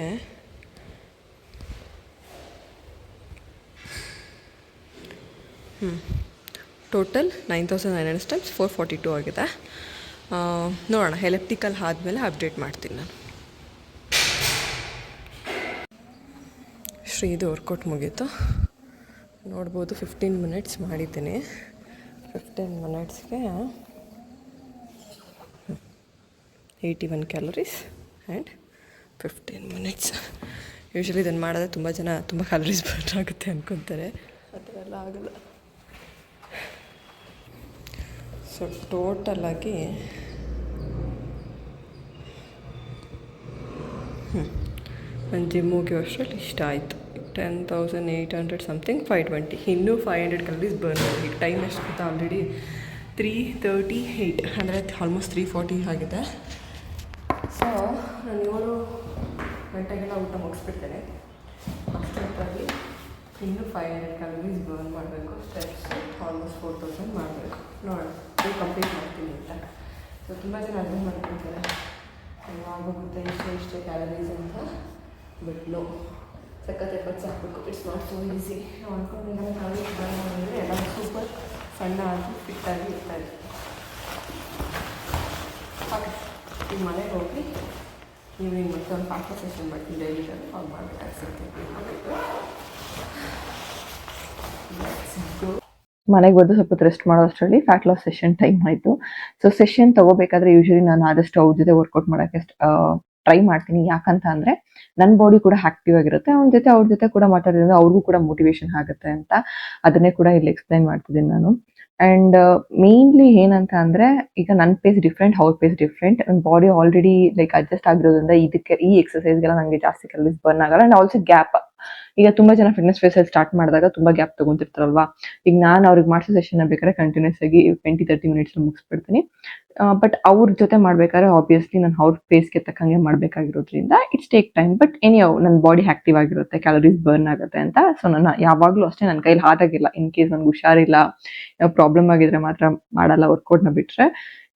A: ಟೋಟಲ್ 9900 ಸ್ಟೆಪ್ಸ್, 442 ಆಗಿದೆ. ನೋಡೋಣ, ಎಲೆಕ್ಟ್ರಿಕಲ್ ಆದಮೇಲೆ ಅಪ್ಡೇಟ್ ಮಾಡ್ತೀನಿ ನಾನು. ಶ್ರೀದು ವರ್ಕೌಟ್ ಮುಗೀತು, ನೋಡ್ಬೋದು. 15 ಮಿನಿಟ್ಸ್ ಮಾಡಿದ್ದೀನಿ. 15 ಮಿನಿಟ್ಸ್ಗೆ 81 ಕ್ಯಾಲೋರೀಸ್ ಆ್ಯಂಡ್ 15 ಮಿನಿಟ್ಸ್. ಯೂಶ್ವಲಿ ಇದನ್ನು ಮಾಡಿದ್ರೆ ತುಂಬ ಜನ ತುಂಬ ಕ್ಯಾಲೋರೀಸ್ ಬರ್ನ್ ಆಗುತ್ತೆ ಅಂದ್ಕೊತಾರೆ, ಆ ಥರ ಎಲ್ಲ ಆಗೋಲ್ಲ. ಸೊ ಟೋಟಲಾಗಿ ನನ್ನ ಜಿಮ್ ಮುಗಿಯೋ ಅಷ್ಟರಲ್ಲಿ ಇಷ್ಟ ಆಯಿತು. 10,800 ಸಮಥಿಂಗ್, 520. ಇನ್ನೂ 500 ಕ್ಯಾಲೋರೀಸ್ ಬರ್ನ್ ಆಗಿದೆ. ಈಗ ಟೈಮ್ ಎಷ್ಟು ಗೊತ್ತಾ? ಆಲ್ರೆಡಿ 3:38, ಅಂದರೆ ಆಲ್ಮೋಸ್ಟ್ 3:40 ಆಗಿದೆ. ಸೊ ನಾನು 7 ಗಂಟೆಗೆಲ್ಲ ಊಟ ಮುಗಿಸ್ಬಿಡ್ತೇನೆ. ಅಷ್ಟೊತ್ತಾಗಿ ಇನ್ನೂ 500 ಕ್ಯಾಲೋರೀಸ್ ಬರ್ನ್ ಮಾಡಬೇಕು. ಸ್ಟೆಪ್ಸ್ ಆಲ್ಮೋಸ್ಟ್ 4000 ಮಾಡಬೇಕು. ನೋಡೋಣ, ಇದು ಕಂಪ್ಲೀಟ್ ಮಾಡ್ತೀನಿ ಅಂತ. ಸೊ ತುಂಬ ಜನ ಅರ್ಥ ಮಾಡ್ಕೊಳ್ತಾರೆ ಆಗೋಗುತ್ತೆ ಇಷ್ಟೇ ಕ್ಯಾಲರೀಸ್ ಅಂತ, ಬಟ್ ನೋ, ಸಖತ್ ಎಫರ್ಟ್ಸ್ ಹಾಕಬೇಕು. It's not so easy. ನಾವು ಅಂದ್ಕೊಂಡಿದ್ದಾಗ ಕ್ಯಾಲರೀಸ್ ಬರ್ನ್ ಮಾಡಿದರೆ ಎಲ್ಲ ಸೂಪರ್ ಸಣ್ಣ ಆಗಿ ಫಿಟ್ಟಾಗಿ ಇರ್ತಾರೆ. ಓಕೆ, ಈಗ ಮನೆಗೆ ಹೋಗಿ ಈವ್ನಿಂಗ್ ಮತ್ತೆ ಒಂದು ಫ್ಯಾಟ್ ಲಾಸ್ ಸೆಷನ್ ಮಾಡ್ತೀನಿ. ಡೈಲಿ ಕಾಲ್ ಮಾಡಬೇಕಾಗ್ತದೆ. ಮನೆಗೆ ಬಂದು ಸ್ವಲ್ಪ ರೆಸ್ಟ್ ಮಾಡೋ ಅಷ್ಟರಲ್ಲಿ ಫ್ಯಾಟ್ ಲಾಸ್ ಸೆಷನ್ ಟೈಮ್ ಆಯಿತು. ಸೊ ಸೆಷನ್ ತೊಗೋಬೇಕಾದ್ರೆ ಯೂಶ್ವಲಿ ನಾನು ಆದಷ್ಟು ಅವ್ರ ಜೊತೆ ವರ್ಕೌಟ್ ಮಾಡೋಕ್ಕೆ ಟ್ರೈ ಮಾಡ್ತೀನಿ. ಯಾಕಂತ ಅಂದರೆ
B: ನನ್ನ ಬಾಡಿ ಕೂಡ ಆಕ್ಟಿವ್ ಆಗಿರುತ್ತೆ. ಅವ್ರ ಜೊತೆ ಕೂಡ ಮಾತಾಡೋದ್ರಿಂದ ಅವ್ರಿಗೂ ಕೂಡ ಮೋಟಿವೇಶನ್ ಆಗುತ್ತೆ ಅಂತ ಅದನ್ನೇ ಕೂಡ ಇಲ್ಲಿ ಎಕ್ಸ್‌ಪ್ಲೈನ್ ಮಾಡ್ತಿದ್ದೀನಿ ನಾನು. ಆ್ಯಂಡ್ ಮೇನ್ಲಿ ಏನಂತ ಅಂದ್ರೆ, ಈಗ ನನ್ನ ಪೇಸ್ ಡಿಫ್ರೆಂಟ್, ಅವ್ರ ಪೇಸ್ ಡಿಫ್ರೆಂಟ್. ನನ್ನ ಬಾಡಿ ಆಲ್ರೆಡಿ ಲೈಕ್ ಅಡ್ಜಸ್ಟ್ ಆಗಿರೋದ್ರಿಂದ ಈ ಎಕ್ಸರ್ಸೈಸ್‌ಗೆಲ್ಲ ನನಗೆ ಜಾಸ್ತಿ ಕ್ಯಾಲರೀಸ್ ಬರ್ನ್ ಆಗಲ್ಲ. ಆ್ಯಂಡ್ ಆಲ್ಸೋ ಗ್ಯಾಪ್, ಈಗ ತುಂಬಾ ಜನ ಫಿಟ್ನೆಸ್ ಫೇಸಲ್ಲಿ ಸ್ಟಾರ್ಟ್ ಮಾಡಿದಾಗ ತುಂಬಾ ಗ್ಯಾಪ್ ತಗೊಂತಿರ್ತಾರಲ್ವಾ. ಈಗ ನಾನು ಅವ್ರಿಗೆ ಮಾಡಿಸೋ ಸೆಷನ್ ಬೇಕಾದ್ರೆ ಕಂಟಿನ್ಯೂಸ್ ಆಗಿ 20-30 ಮಿನಿಟ್ಸ್ ಮುಗಿಸ್ಬಿಡ್ತೀನಿ. ಬಟ್ ಅವ್ರ ಜೊತೆ ಮಾಡ್ಬೇಕಾದ್ರೆ ಆಬ್ವಿಯಸ್ಲಿ ನಾನು ಅವ್ರ ಪೇಸ್ಗೆ ತಕ್ಕಂಗೆ ಮಾಡಬೇಕಾಗಿರೋದ್ರಿಂದ it's take time. But anyhow ನನ್ನ ಬಾಡಿ ಆಕ್ಟಿವ್ ಆಗಿರುತ್ತೆ, ಕ್ಯಾಲರೀಸ್ ಬರ್ನ್ ಆಗುತ್ತೆ ಅಂತ. ಸೊ ನಾನು ಯಾವಾಗಲೂ ಅಷ್ಟೇ, ನನ್ನ ಕೈಲಿ ಆದಾಗಿಲ್ಲ, ಇನ್ ಕೇಸ್ ನನಗೆ ಹುಷಾರಿಲ್ಲ, ಪ್ರಾಬ್ಲಮ್ ಆಗಿದ್ರೆ ಮಾತ್ರ ಮಾಡಲ್ಲ ವರ್ಕೌಟ್ನ. ಬಿಟ್ಟರೆ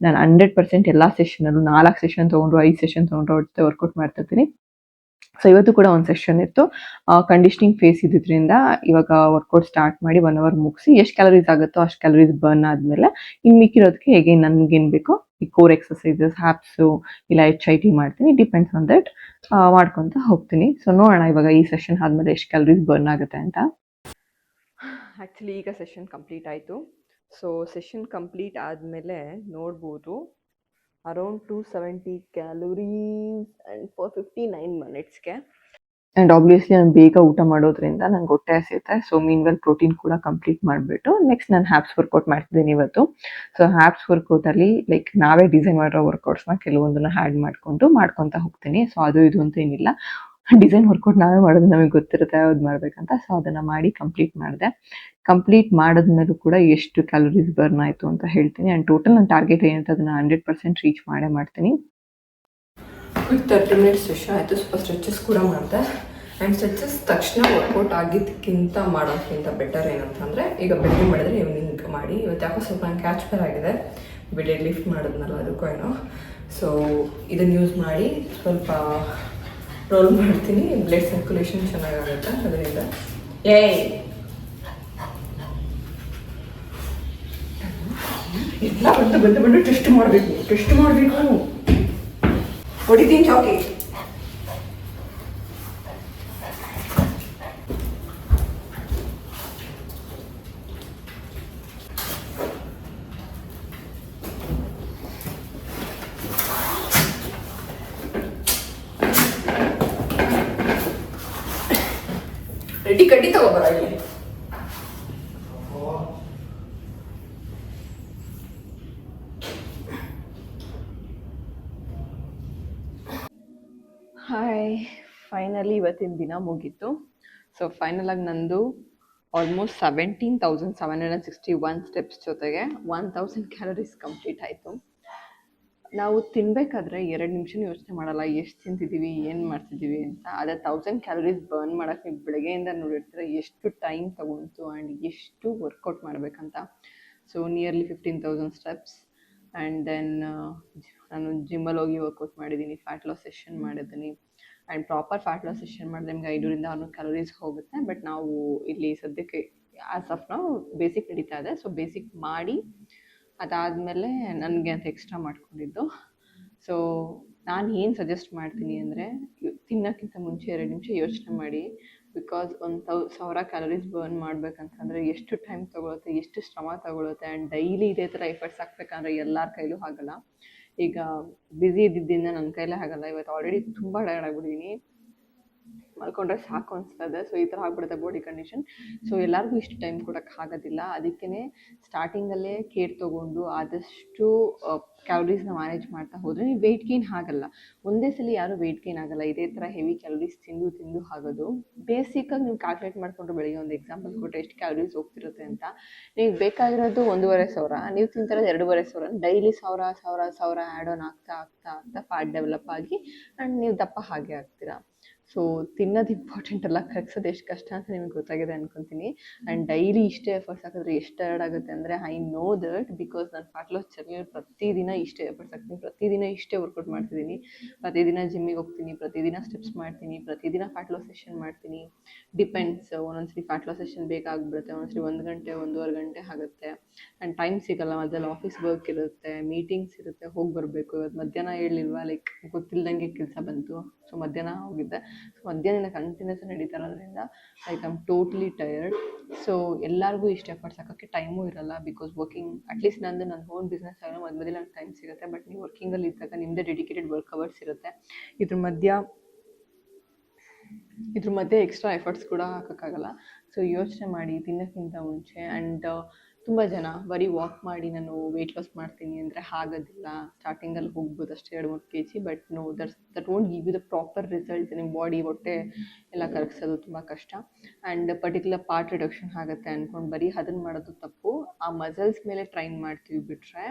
B: ನಾನು 100% ಎಲ್ಲ ಸೆಷನಲ್ಲೂ 4 ಸೆಷನ್ ತೊಗೊಂಡ್ರು 5 ಸೆಷನ್ ತೊಗೊಂಡ್ರು ಅವ್ರ ಜೊತೆ ವರ್ಕೌಟ್ ಮಾಡ್ತಿರ್ತೀನಿ. ಸೊ ಇವತ್ತು ಕೂಡ ಒಂದು ಸೆಷನ್ ಇತ್ತು. ಕಂಡೀಷನಿಂಗ್ ಫೇಸ್ ಇದ್ದಿದ್ರಿಂದ ಇವಾಗ ವರ್ಕೌಟ್ ಸ್ಟಾರ್ಟ್ ಮಾಡಿ 1 ಅವರ್ ಮುಗಿಸಿ ಎಷ್ಟು ಕ್ಯಾಲರೀಸ್ ಆಗುತ್ತೋ ಅಷ್ಟು ಕ್ಯಾಲರೀಸ್ ಬರ್ನ್ ಆದಮೇಲೆ ಇನ್ನು ಮಿಕ್ಕಿರೋದಕ್ಕೆ ಹೇಗೆ ನನಗೇನು ಬೇಕೋ ಈ ಕೋರ್ ಎಕ್ಸಸೈಸಸ್, ಹ್ಯಾಪ್ಸು ಇಲ್ಲ HIIT ಮಾಡ್ತೀನಿ. ಡಿಪೆಂಡ್ಸ್ ಆನ್ ದಟ್ ಮಾಡ್ಕೊತ ಹೋಗ್ತೀನಿ. ಸೊ ನೋಡೋಣ ಇವಾಗ ಈ ಸೆಷನ್ ಆದಮೇಲೆ ಎಷ್ಟು ಕ್ಯಾಲರೀಸ್ ಬರ್ನ್ ಆಗುತ್ತೆ ಅಂತ.
A: ಆ್ಯಕ್ಚುಲಿ ಈಗ ಸೆಷನ್ ಕಂಪ್ಲೀಟ್ ಆಯಿತು. ಸೊ ಸೆಷನ್ ಕಂಪ್ಲೀಟ್ ಆದಮೇಲೆ ನೋಡ್ಬೋದು ಅರೌಂಡ್ 270 ಕ್ಯಾಲೋರೀಸ್ ಆ್ಯಂಡ್ ಫಾರ್ 59 ಮಿನಿಟ್ಸ್ಗೆ.
B: ಆ್ಯಂಡ್ ಆಬ್ವಿಯಸ್ಲಿ ನಾನು ಬೇಗ ಊಟ ಮಾಡೋದ್ರಿಂದ ನಂಗೆ ಹೊಟ್ಟೆ ಹಸಿಯುತ್ತೆ. ಸೊ ಮೀನ್ವೆಲ್ ಪ್ರೋಟೀನ್ ಕೂಡ ಕಂಪ್ಲೀಟ್ ಮಾಡಿಬಿಟ್ಟು ನೆಕ್ಸ್ಟ್ ನಾನು ಹ್ಯಾಪ್ಸ್ ವರ್ಕೌಟ್ ಮಾಡ್ತಿದ್ದೀನಿ ಇವತ್ತು. ಸೊ ಹ್ಯಾಪ್ಸ್ ವರ್ಕೌಟಲ್ಲಿ ಲೈಕ್ ನಾವೇ ಡಿಸೈನ್ ಮಾಡಿರೋ ವರ್ಕೌಟ್ಸ್ನ ಕೆಲವೊಂದನ್ನ ಆ್ಯಡ್ ಮಾಡ್ಕೊತ ಹೋಗ್ತೀನಿ. ಸೊ ಅದು ಇದು ಅಂತ ಏನಿಲ್ಲ, ಡಿಸೈನ್ ವರ್ಕೌಟ್ ನಾವೇ ಮಾಡೋದು, ನಮಗೆ ಗೊತ್ತಿರುತ್ತೆ ಯಾವ್ದು ಮಾಡ್ಬೇಕಂತ. ಸೊ ಅದನ್ನು ಮಾಡಿ ಕಂಪ್ಲೀಟ್ ಮಾಡಿದೆ. ಕಂಪ್ಲೀಟ್ ಮಾಡಿದ್ಮೇಲೂ ಕೂಡ ಎಷ್ಟು ಕ್ಯಾಲೋರೀಸ್ ಬರ್ನ್ ಆಯಿತು ಅಂತ ಹೇಳ್ತೀನಿ. ಆ್ಯಂಡ್ ಟೋಟಲ್ ನನ್ನ ಟಾರ್ಗೆಟ್ ಏನಿರುತ್ತೆ ಅದನ್ನು 100% ರೀಚ್ ಮಾಡೇ ಮಾಡ್ತೀನಿ.
A: ಕ್ವಿಕ್ 30 ಮಿನಿಟ್ಸ್ ಸೆಷನ್ ಆಯಿತು. ಸ್ವಲ್ಪ ಸ್ಟ್ರೆಚಸ್ ಕೂಡ ಮಾಡಿದೆ. ಆ್ಯಂಡ್ ಸ್ಟ್ರೆಚಸ್ ತಕ್ಷಣ ವರ್ಕೌಟ್ ಆಗಿದ್ದಕ್ಕಿಂತ ಮಾಡೋದಕ್ಕಿಂತ ಬೆಟರ್ ಏನಂತಂದರೆ, ಈಗ ಬೆಳಗ್ಗೆ ಮಾಡಿದ್ರೆ ಈವ್ನಿಂಗ್ ಮಾಡಿ. ಇವತ್ತು ಯಾಕೋ ಸ್ವಲ್ಪ ನಂಗೆ ಕ್ಯಾಚ್ ಬೇರ್ ಆಗಿದೆ, ಡೆಡ್ ಲಿಫ್ಟ್ ಮಾಡಿದ್ನಲ್ಲ ಅದಕ್ಕೂ ಏನೋ. ಸೊ ಇದನ್ನು ಯೂಸ್ ಮಾಡಿ ಸ್ವಲ್ಪ ರೋಲ್ ಮಾಡ್ತೀನಿ. ಬ್ಲಡ್ ಸರ್ಕ್ಯುಲೇಷನ್ ಚೆನ್ನಾಗಾಗುತ್ತೆ ಅದರಿಂದ. ಎಲ್ಲ ಬಂದು ಟೆಸ್ಟ್ ಮಾಡಬೇಕು ಹೊಡಿತೀನಿ ಚಾಕಿ. ರೆಡಿ ಕಡ್ಡಿ ತಗೋಬರ ಇಲ್ಲಿ. ಹಾಯ್, ಫೈನಲಿ ಇವತ್ತಿನ ದಿನ ಮುಗೀತು. ಸೊ ಫೈನಲಾಗಿ ನಂದು ಆಲ್ಮೋಸ್ಟ್ 17,761 ಸ್ಟೆಪ್ಸ್ ಜೊತೆಗೆ 1000 ಕ್ಯಾಲರೀಸ್ ಕಂಪ್ಲೀಟ್ ಆಯಿತು. ನಾವು ತಿನ್ನಬೇಕಾದ್ರೆ 2 ನಿಮಿಷನೂ ಯೋಚನೆ ಮಾಡಲ್ಲ ಎಷ್ಟು ತಿಂತಿದ್ದೀವಿ, ಏನು ಮಾಡ್ತಿದ್ದೀವಿ ಅಂತ. ಅದೇ 1000 ಕ್ಯಾಲರೀಸ್ ಬರ್ನ್ ಮಾಡೋಕ್ಕೆ ನೀವು ಬೆಳಗ್ಗೆಯಿಂದ ನೋಡಿರ್ತೀರ ಎಷ್ಟು ಟೈಮ್ ತೊಗೊಂತು ಆ್ಯಂಡ್ ಎಷ್ಟು ವರ್ಕೌಟ್ ಮಾಡಬೇಕಂತ. So nearly 15,000 steps. And then ನಾನು ಜಿಮ್ಮಲ್ಲಿ ಹೋಗಿ ವರ್ಕೌಟ್ ಮಾಡಿದ್ದೀನಿ, ಫ್ಯಾಟ್ ಲಾಸ್ ಸೆಷನ್ ಮಾಡಿದ್ದೀನಿ. And proper fat loss session ಮಾಡಿದ್ರೆ ನಿಮ್ಗೆ 500-600 ಕ್ಯಾಲರೀಸ್ ಹೋಗುತ್ತೆ. ಬಟ್ ನಾವು ಇಲ್ಲಿ ಸದ್ಯಕ್ಕೆ ಆ್ಯಸ್ ಆಫ್ ನಾವು ಬೇಸಿಕ್ ನಡೀತಾ ಇದೆ. ಸೊ ಬೇಸಿಕ್ ಮಾಡಿ ಅದಾದಮೇಲೆ ನನಗೆ ಅಂತ ಎಕ್ಸ್ಟ್ರಾ ಮಾಡ್ಕೊಂಡಿದ್ದು. ಸೊ ನಾನು ಏನು ಸಜೆಸ್ಟ್ ಮಾಡ್ತೀನಿ ಅಂದರೆ, ತಿನ್ನೋಕ್ಕಿಂತ ಮುಂಚೆ 2 ನಿಮಿಷ ಯೋಚನೆ ಮಾಡಿ. ಬಿಕಾಸ್ 1000 ಕ್ಯಾಲರೀಸ್ ಬರ್ನ್ ಮಾಡಬೇಕಂತಂದರೆ ಎಷ್ಟು ಟೈಮ್ ತೊಗೊಳುತ್ತೆ, ಎಷ್ಟು ಶ್ರಮ ತೊಗೊಳುತ್ತೆ. ಆ್ಯಂಡ್ ಡೈಲಿ ಇದೇ ಥರ ಎಫರ್ಟ್ಸ್ ಹಾಕ್ಬೇಕಂದ್ರೆ ಎಲ್ಲರ ಕೈಲೂ ಆಗಲ್ಲ. ಈಗ ಬ್ಯುಸಿ ಇದ್ದಿದ್ದರಿಂದ ನನ್ನ ಕೈಲೇ ಆಗಲ್ಲ. ಇವತ್ತು ಆಲ್ರೆಡಿ ತುಂಬ ಟಯರ್ಡ್ ಆಗಿಬಿಟ್ಟಿದ್ದೀನಿ, ಮಲ್ಕೊಂಡ್ರೆ ಸಾಕು ಅನಿಸ್ತದೆ. ಸೊ ಈ ಥರ ಆಗ್ಬಿಡುತ್ತೆ ಬಾಡಿ ಕಂಡೀಷನ್. ಸೊ ಎಲ್ಲರಿಗೂ ಇಷ್ಟು ಟೈಮ್ ಕೊಡೋಕ್ಕಾಗೋದಿಲ್ಲ. ಅದಕ್ಕೇ ಸ್ಟಾರ್ಟಿಂಗಲ್ಲೇ ಕೇರ್ ತೊಗೊಂಡು ಆದಷ್ಟು ಕ್ಯಾಲರೀಸ್ನ ಮ್ಯಾನೇಜ್ ಮಾಡ್ತಾ ಹೋದರೆ ನೀವು ವೆಯ್ಟ್ ಗೇನ್ ಆಗಲ್ಲ. ಒಂದೇ ಸಲ ಯಾರೂ ವೆಯ್ಟ್ ಗೇನ್ ಆಗಲ್ಲ. ಇದೇ ಥರ ಹೆವಿ ಕ್ಯಾಲರೀಸ್ ತಿಂದು ಆಗೋದು. ಬೇಸಿಕ್ಕಾಗಿ ನೀವು ಕ್ಯಾಲ್ಕುಲೇಟ್ ಮಾಡಿಕೊಂಡ್ರೆ ಬೆಳಿಗ್ಗೆ ಒಂದು ಎಕ್ಸಾಂಪಲ್ ಕೊಟ್ಟರೆ ಎಷ್ಟು ಕ್ಯಾಲರೀಸ್ ಹೋಗ್ತಿರುತ್ತೆ ಅಂತ. ನೀವು ಬೇಕಾಗಿರೋದು 1,500, ನೀವು ತಿಂತಿರೋದು 2,500. ಡೈಲಿ 1,000 ಆ್ಯಡ್ ಆನ್ ಆಗ್ತಾ ಫ್ಯಾಟ್ ಡೆವಲಪ್ ಆಗಿ ಆ್ಯಂಡ್ ನೀವು ದಪ್ಪ ಹಾಗೆ ಆಗ್ತೀರಾ. ಸೊ ತಿನ್ನೋದು ಇಂಪಾರ್ಟೆಂಟ್ ಅಲ್ಲ, ಕರಗ್ಸೋದು ಎಷ್ಟು ಕಷ್ಟ ಅಂತ ನಿಮಗೆ ಗೊತ್ತಾಗಿದೆ ಅನ್ಕೊತೀನಿ. ಆ್ಯಂಡ್ ಡೈಲಿ ಇಷ್ಟೇ ಎಫರ್ಟ್ಸ್ ಹಾಕಿದ್ರೆ ಎಷ್ಟು ಟಯರ್ಡ್ ಆಗುತ್ತೆ ಅಂದರೆ ಐ ನೋ ದಟ್. ಬಿಕಾಸ್ ನಾನು ಫ್ಯಾಟ್ ಲಾಸ್ ಜರ್ನಿಯಲ್ಲಿ ಪ್ರತಿದಿನ ಇಷ್ಟೇ ಎಫರ್ಟ್ಸ್ ಹಾಕ್ತೀನಿ, ಪ್ರತಿದಿನ ಇಷ್ಟೇ ವರ್ಕೌಟ್ ಮಾಡ್ತಿದ್ದೀನಿ, ಪ್ರತಿದಿನ ಜಿಮ್ಮಿಗೆ ಹೋಗ್ತೀನಿ, ಪ್ರತಿದಿನ ಸ್ಟೆಪ್ಸ್ ಮಾಡ್ತೀನಿ, ಪ್ರತಿದಿನ ಫ್ಯಾಟ್ ಲಾಸ್ ಸೆಷನ್ ಮಾಡ್ತೀನಿ. ಡಿಪೆಂಡ್ಸ್, ಒಂದೊಂದ್ಸರಿ ಫ್ಯಾಟ್ ಲಾಸ್ ಸೆಷನ್ ಬೇಕಾಗ್ಬಿಡುತ್ತೆ, ಒಂದೊಂದ್ಸರಿ 1 ಗಂಟೆ 1.5 ಗಂಟೆ ಆಗುತ್ತೆ. ಆ್ಯಂಡ್ ಟೈಮ್ ಸಿಗೋಲ್ಲ, ಮಧ್ಯದಲ್ಲಿ ಆಫೀಸ್ ವರ್ಕ್ ಇರುತ್ತೆ, ಮೀಟಿಂಗ್ಸ್ ಇರುತ್ತೆ, ಹೋಗಿ ಬರಬೇಕು. ಇವತ್ತು ಮಧ್ಯಾಹ್ನ ಹೇಳಿಲ್ವಾ, ಲೈಕ್ ಗೊತ್ತಿಲ್ದಂಗೆ ಕೆಲಸ ಬಂತು. ಸೊ ಮಧ್ಯಾಹ್ನ ಹೋಗಿದ್ದೆ. ಸೊ ಮಧ್ಯಾಹ್ನದಿಂದ ಕಂಟಿನ್ಯೂಸ್ ನಡೀತಾ ಇರೋದ್ರಿಂದ like I am totally tired. So ಎಲ್ಲರಿಗೂ ಇಷ್ಟು ಎಫರ್ಟ್ಸ್ ಹಾಕೋಕ್ಕೆ ಟೈಮೂ ಇರಲ್ಲ. ಬಿಕಾಸ್ ವರ್ಕಿಂಗ್, ಅಟ್ಲೀಸ್ಟ್ ನನ್ನ ಓನ್ ಬಿಸ್ನೆಸ್ ಆಗೋ ಮಧ್ಯದಲ್ಲಿ ನಂಗೆ ಟೈಮ್ ಸಿಗುತ್ತೆ. ಬಟ್ ನೀವು ವರ್ಕಿಂಗಲ್ಲಿ ಇದ್ದಾಗ ನಿಮ್ಮದೇ ಡೆಡಿಕೇಟೆಡ್ ವರ್ಕ್ ಅವರ್ಸ್ ಇರುತ್ತೆ. ಇದ್ರ ಮಧ್ಯ ಇದ್ರ ಮಧ್ಯೆ ಎಕ್ಸ್ಟ್ರಾ ಎಫರ್ಟ್ಸ್ ಕೂಡ ಹಾಕೋಕ್ಕಾಗಲ್ಲ. ಸೊ ಯೋಚನೆ ಮಾಡಿ ತಿನ್ನೋಕ್ಕಿಂತ ಮುಂಚೆ. ಆ್ಯಂಡ್ ತುಂಬ ಜನ ಬರೀ ವಾಕ್ ಮಾಡಿ ನಾನು ವೆಯ್ಟ್ ಲಾಸ್ ಮಾಡ್ತೀನಿ ಅಂದರೆ ಆಗೋದಿಲ್ಲ. ಸ್ಟಾರ್ಟಿಂಗಲ್ಲಿ ಹೋಗ್ಬೋದು ಅಷ್ಟೇ 2-3 kg, but no, that won't give you the proper result. ನಿಮ್ಮ ಬಾಡಿ ಹೊಟ್ಟೆ ಎಲ್ಲ ಕರಗಿಸೋದು ತುಂಬ ಕಷ್ಟ. ಆ್ಯಂಡ್ ಪರ್ಟಿಕ್ಯುಲರ್ ಪಾರ್ಟ್ ರಿಡಕ್ಷನ್ ಆಗುತ್ತೆ ಅಂದ್ಕೊಂಡು ಬರೀ ಅದನ್ನು ಮಾಡೋದು ತಪ್ಪು. ಆ ಮಸಲ್ಸ್ ಮೇಲೆ ಟ್ರೈನ್ ಮಾಡ್ತೀವಿ ಬಿಟ್ಟರೆ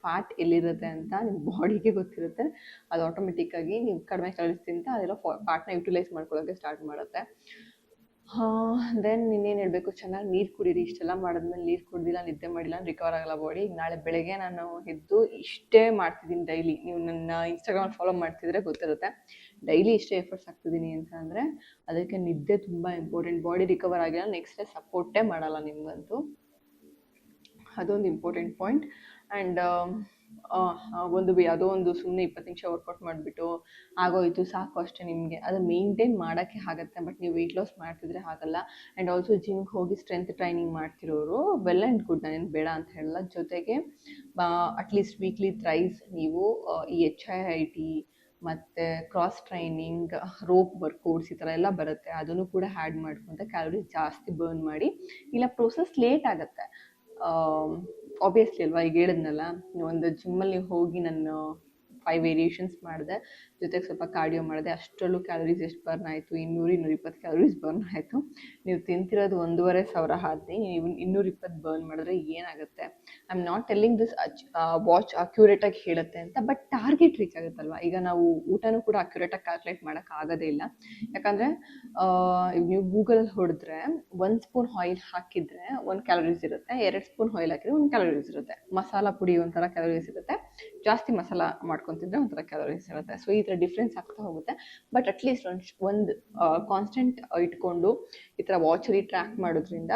A: ಫ್ಯಾಟ್ ಎಲ್ಲಿರುತ್ತೆ ಅಂತ ನಿಮ್ಮ ಬಾಡಿಗೆ ಗೊತ್ತಿರುತ್ತೆ. ಅದು ಆಟೋಮೆಟಿಕ್ಕಾಗಿ ನೀವು ಕಡಿಮೆ ಕ್ಯಾಲರೀಸ್ ತಿಂತ ಅದೆಲ್ಲ ಫ್ಯಾಟ್ನ ಯುಟಿಲೈಸ್ ಮಾಡ್ಕೊಳ್ಳೋಕ್ಕೆ ಸ್ಟಾರ್ಟ್ ಮಾಡುತ್ತೆ. ದೆನ್ ಇನ್ನೇನು ಹೇಳಬೇಕು, ಚೆನ್ನಾಗಿ ನೀರು ಕುಡೀರಿ. ಇಷ್ಟೆಲ್ಲ ಮಾಡಿದ್ಮೇಲೆ ನೀರು ಕುಡ್ದಿಲ್ಲ, ನಿದ್ದೆ ಮಾಡಿಲ್ಲ, ರಿಕವರ್ ಆಗಲ್ಲ ಬಾಡಿ. ಈಗ ನಾಳೆ ಬೆಳಗ್ಗೆ ನಾನು ಎದ್ದು ಇಷ್ಟೇ ಮಾಡ್ತಿದ್ದೀನಿ ಡೈಲಿ. ನೀವು ನನ್ನ ಇನ್ಸ್ಟಾಗ್ರಾಮಲ್ಲಿ ಫಾಲೋ ಮಾಡ್ತಿದ್ರೆ ಗೊತ್ತಿರುತ್ತೆ. ಡೈಲಿ ಇಷ್ಟೇ ಎಫರ್ಟ್ಸ್ ಹಾಕ್ತಿದ್ದೀನಿ ಅಂತ ಅಂದರೆ ಅದಕ್ಕೆ ನಿದ್ದೆ ತುಂಬ ಇಂಪಾರ್ಟೆಂಟ್. ಬಾಡಿ ರಿಕವರ್ ಆಗಿಲ್ಲ ನೆಕ್ಸ್ಟ್ ಡೇ ಸಪೋರ್ಟೇ ಮಾಡಲ್ಲ ನಿಮಗಂತೂ. ಅದೊಂದು ಇಂಪಾರ್ಟೆಂಟ್ ಪಾಯಿಂಟ್. ಆ್ಯಂಡ್ ಯಾವುದೋ ಒಂದು ಸುಮ್ಮನೆ 20 ನಿಮಿಷ ವರ್ಕೌಟ್ ಮಾಡಿಬಿಟ್ಟು ಆಗೋಯ್ತು ಸಾಕು ಅಷ್ಟೇ ನಿಮಗೆ, ಅದು ಮೇಂಟೈನ್ ಮಾಡೋಕ್ಕೆ ಆಗುತ್ತೆ. ಬಟ್ ನೀವು ವೆಯ್ಟ್ ಲಾಸ್ ಮಾಡ್ತಿದ್ರೆ ಆಗಲ್ಲ. ಆ್ಯಂಡ್ ಆಲ್ಸೋ ಜಿಮ್ಗೆ ಹೋಗಿ ಸ್ಟ್ರೆಂತ್ ಟ್ರೈನಿಂಗ್ ಮಾಡ್ತಿರೋರು ವೆಲ್ ಆ್ಯಂಡ್ ಗುಡ್, ನಾನೇನು ಬೇಡ ಅಂತ ಹೇಳಲ್ಲ. ಜೊತೆಗೆ ಅಟ್ಲೀಸ್ಟ್ ವೀಕ್ಲಿ ಥ್ರೈಸ್ ನೀವು ಈ HIIT ಮತ್ತು ಕ್ರಾಸ್ ಟ್ರೈನಿಂಗ್, ರೋಪ್ ವರ್ಕೌಟ್ಸ್ ಈ ಥರ ಎಲ್ಲ ಬರುತ್ತೆ. ಅದನ್ನು ಕೂಡ ಆ್ಯಡ್ ಮಾಡ್ಕೊತ ಕ್ಯಾಲರೀಸ್ ಜಾಸ್ತಿ ಬರ್ನ್ ಮಾಡಿ. ಇಲ್ಲ ಪ್ರೋಸೆಸ್ ಲೇಟ್ ಆಗುತ್ತೆ ಆಬ್ವಿಯಸ್ಲಿ ಅಲ್ವಾ. ಈಗ ಹೇಳಿದ್ನಲ್ಲ, ಒಂದು ಜಿಮ್ಮಲ್ಲಿ ನೀವು ಹೋಗಿ ನಾನು 5 ವೇರಿಯೇಷನ್ಸ್ ಮಾಡಿದೆ, ಜೊತೆಗೆ ಸ್ವಲ್ಪ ಕಾರ್ಡಿಯೋ ಮಾಡಿದೆ, ಅಷ್ಟರಲ್ಲೂ ಕ್ಯಾಲರೀಸ್ ಎಷ್ಟು ಬರ್ನ್ ಆಯಿತು? 200-220 ಕ್ಯಾಲರೀಸ್ ಬರ್ನ್ ಆಯಿತು. ನೀವು ತಿಂತಿರೋದು 1500 ಆದ್ರಿ, ನೀವು 220 ಬರ್ನ್ ಮಾಡಿದ್ರೆ ಏನಾಗುತ್ತೆ? I am not telling this watch ಅಕ್ಯುರೇಟಾಗಿ ಹೇಳುತ್ತೆ ಅಂತ, ಬಟ್ ಟಾರ್ಗೆಟ್ ರೀಚ್ ಆಗುತ್ತಲ್ವ. ಈಗ ನಾವು ಊಟನೂ ಕೂಡ ಅಕ್ಯುರೇಟಾಗಿ ಕ್ಯಾಲ್ಕುಲೇಟ್ ಮಾಡೋಕ್ಕಾಗೋದೇ ಇಲ್ಲ. ಯಾಕಂದರೆ ನೀವು ಗೂಗಲಲ್ಲಿ ಹೊಡೆದ್ರೆ 1 ಸ್ಪೂನ್ ಆಯಿಲ್ ಹಾಕಿದರೆ 1 ಕ್ಯಾಲರೀಸ್ ಇರುತ್ತೆ, 2 ಸ್ಪೂನ್ ಆಯಿಲ್ ಹಾಕಿದರೆ 1 ಕ್ಯಾಲರೀಸ್ ಇರುತ್ತೆ. ಮಸಾಲ ಪುಡಿ ಒಂಥರ ಕ್ಯಾಲರೀಸ್ ಇರುತ್ತೆ, ಜಾಸ್ತಿ ಮಸಾಲ ಮಾಡ್ಕೊತಿದ್ರೆ ಒಂಥರ ಕ್ಯಾಲರೀಸ್ ಇರುತ್ತೆ. ಸೊ ಈ ಥರ ಡಿಫ್ರೆನ್ಸ್ ಆಗ್ತಾ ಹೋಗುತ್ತೆ. ಬಟ್ ಅಟ್ಲೀಸ್ಟ್ ಒಂದು ಕಾನ್ಸ್ಟೆಂಟ್ ಇಟ್ಕೊಂಡು ಈ ಥರ ವಾಚಲ್ಲಿ ಟ್ರ್ಯಾಕ್ ಮಾಡೋದ್ರಿಂದ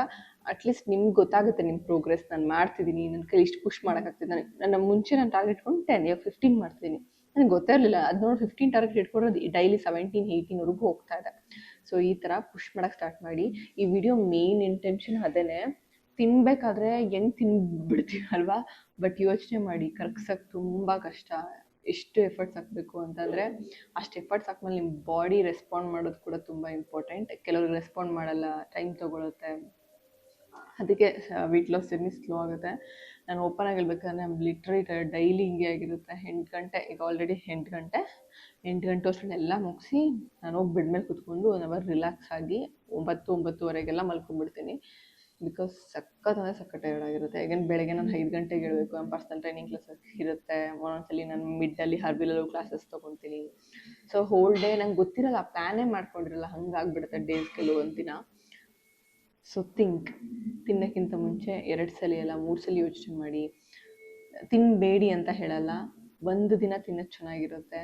A: ಅಟ್ಲೀಸ್ಟ್ ನಿಮ್ಗೆ ಗೊತ್ತಾಗುತ್ತೆ ನಿಮ್ಮ ಪ್ರೋಗ್ರೆಸ್. ನಾನು ಮಾಡ್ತಿದ್ದೀನಿ, ನನ್ನ ಕೈಲಿ ಇಷ್ಟು ಪುಷ್ ಮಾಡೋಕ್ಕಾಗ್ತಿದೆ. ನನ್ನ ಮುಂಚೆ ನಾನು ಟಾರ್ಗೆಟ್ ಇಟ್ಕೊಂಡು 10, ಇವಾಗ 15 ಮಾಡ್ತಿದ್ದೀನಿ. ನನಗೆ ಗೊತ್ತಿರಲಿಲ್ಲ. ಅದು ನೋಡಿ 15 ಟಾರ್ಗೆಟ್ ಇಟ್ಕೊಂಡ್ರೆ ಡೈಲಿ 17-18ವರೆಗೂ ಹೋಗ್ತಾ ಇದೆ. ಸೊ ಈ ಥರ ಪುಷ್ ಮಾಡೋಕ್ಕೆ ಸ್ಟಾರ್ಟ್ ಮಾಡಿ. ಈ ವಿಡಿಯೋ ಮೇನ್ ಇಂಟೆನ್ಷನ್ ಅದೇ, ತಿನ್ನಬೇಕಾದ್ರೆ ಹೆಂಗೆ ತಿನ್ಬಿಡ್ತೀವಿ ಅಲ್ವಾ. ಬಟ್ ಯೋಚನೆ ಮಾಡಿ, ಕರಗ್ಸೋಕ್ಕೆ ತುಂಬ ಕಷ್ಟ. ಎಷ್ಟು ಎಫರ್ಟ್ಸ್ ಹಾಕಬೇಕು ಅಂತಂದರೆ ಅಷ್ಟು ಎಫರ್ಟ್ಸ್ ಹಾಕ್ಮೇಲೆ ನಿಮ್ಮ ಬಾಡಿ ರೆಸ್ಪಾಂಡ್ ಮಾಡೋದು ಕೂಡ ತುಂಬ ಇಂಪಾರ್ಟೆಂಟ್. ಕೆಲವ್ರಿಗೆ ರೆಸ್ಪಾಂಡ್ ಮಾಡಲ್ಲ, ಟೈಮ್ ತೊಗೊಳುತ್ತೆ. ಅದಕ್ಕೆ ವೆಯ್ಟ್ ಲಾಸ್ ಜರ್ನಿ ಸ್ಲೋ ಆಗುತ್ತೆ. ನಾನು ಓಪನ್ ಆಗಿ ಹೇಳ್ಬೇಕಂದ್ರೆ ಲಿಟ್ರಲಿ ಡೈಲಿ ಹಿಂಗೆ ಆಗಿರುತ್ತೆ. 8 ಗಂಟೆ, ಈಗ ಆಲ್ರೆಡಿ 8 ಗಂಟೆ ಅಷ್ಟರಲ್ಲಿ ಎಲ್ಲ ಮುಗಿಸಿ ನಾನು ಹೋಗಿ ಬೆಡ್ ಮೇಲೆ ಕೂತ್ಕೊಂಡು 1 ಅವರ್ ರಿಲ್ಯಾಕ್ಸ್ ಆಗಿ 9-9:30 ಮಲ್ಕೊಂಡ್ಬಿಡ್ತೀನಿ. ಬಿಕಾಸ್ ಸಖತ್ ಟೈರ್ಡ್ ಆಗಿರುತ್ತೆ. ಈಗೇನು ಬೆಳಗ್ಗೆ ನಾನು 5 ಗಂಟೆಗೆ ಹೇಳಬೇಕು, ನಮ್ಮ ಪರ್ಸನಲ್ ಟ್ರೈನಿಂಗ್ ಕ್ಲಾಸಸ್ ಇರುತ್ತೆ. ಒಂದೊಂದ್ಸಲಿ ನಾನು ಮಿಡ್ಡಲ್ಲಿ ಹರ್ಬಿಲಲ್ಲೂ ಕ್ಲಾಸಸ್ ತೊಗೊತೀನಿ. ಸೊ ಹೋಲ್ ಡೇ ನಂಗೆ ಗೊತ್ತಿರಲ್ಲ, ಪ್ಲ್ಯಾನೇ ಮಾಡ್ಕೊಂಡಿರಲ್ಲ, ಹಂಗಾಗ್ಬಿಡುತ್ತೆ ಡೇಸ್ ಕೆಲವೊಂದು ದಿನ. ಸೊ ತಿನ್ನೋಕ್ಕಿಂತ ಮುಂಚೆ 2 ಸಲ ಅಲ್ಲ 3 ಸಲ ಯೋಚನೆ ಮಾಡಿ. ತಿನ್ನಬೇಡಿ ಅಂತ ಹೇಳಲ್ಲ, ಒಂದು ದಿನ ತಿನ್ನೋದು ಚೆನ್ನಾಗಿರುತ್ತೆ.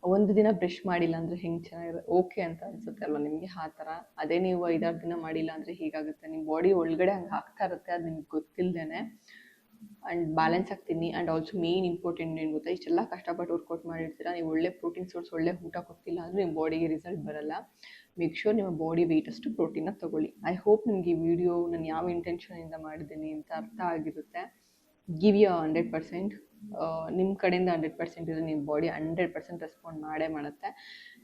A: ಒಂದು ದಿನ ಬ್ರಷ್ ಮಾಡಿಲ್ಲ ಅಂದರೆ ಹೆಂಗೆ ಚೆನ್ನಾಗಿರುತ್ತೆ, ಓಕೆ ಅಂತ ಅನಿಸುತ್ತೆ ಅಲ್ವ ನಿಮಗೆ? ಆ ಥರ ಅದೇ ನೀವು 5-6 ದಿನ ಮಾಡಿಲ್ಲ ಅಂದರೆ ಹೀಗಾಗುತ್ತೆ. ನಿಮ್ಮ ಬಾಡಿ ಒಳಗಡೆ ಹಂಗೆ ಆಗ್ತಾ ಇರುತ್ತೆ, ಅದು ನಿಮ್ಗೆ ಗೊತ್ತಿಲ್ಲದೇ. ಆ್ಯಂಡ್ ಬ್ಯಾಲೆನ್ಸ್ ಆಗ್ತೀನಿ. ಆ್ಯಂಡ್ ಆಲ್ಸೋ ಮೇನ್ ಇಂಪಾರ್ಟೆಂಟ್ ಏನು ಗೊತ್ತಾ, ಇಷ್ಟೆಲ್ಲ ಕಷ್ಟಪಟ್ಟು ವರ್ಕೌಟ್ ಮಾಡಿರ್ತೀರ, ನೀವು ಒಳ್ಳೆ ಪ್ರೋಟೀನ್ ಸೋರ್ಸ್, ಒಳ್ಳೆ ಊಟ ಕೊಟ್ಟಿಲ್ಲ ಅಂದರೆ ನಿಮ್ಮ ಬಾಡಿಗೆ ರಿಸಲ್ಟ್ ಬರಲ್ಲ. ಮೇಕ್ ಶೂರ್ ನಿಮ್ಮ ಬಾಡಿ ವೆಯ್ಟ್ ಅಷ್ಟು ಪ್ರೋಟೀನ ತೊಗೊಳ್ಳಿ. ಐ ಹೋಪ್ ನಿಮಗೆ ಈ ವಿಡಿಯೋ ನಾನು ಯಾವ ಇಂಟೆನ್ಷನಿಂದ ಮಾಡಿದ್ದೀನಿ ಅಂತ ಅರ್ಥ ಆಗಿರುತ್ತೆ. Give you 100%. ನಿಮ್ಮ ಕಡೆಯಿಂದ 100% ಇದ್ರೆ ನಿಮ್ಮ ಬಾಡಿ 100% ರೆಸ್ಪಾಂಡ್ ಮಾಡುತ್ತೆ.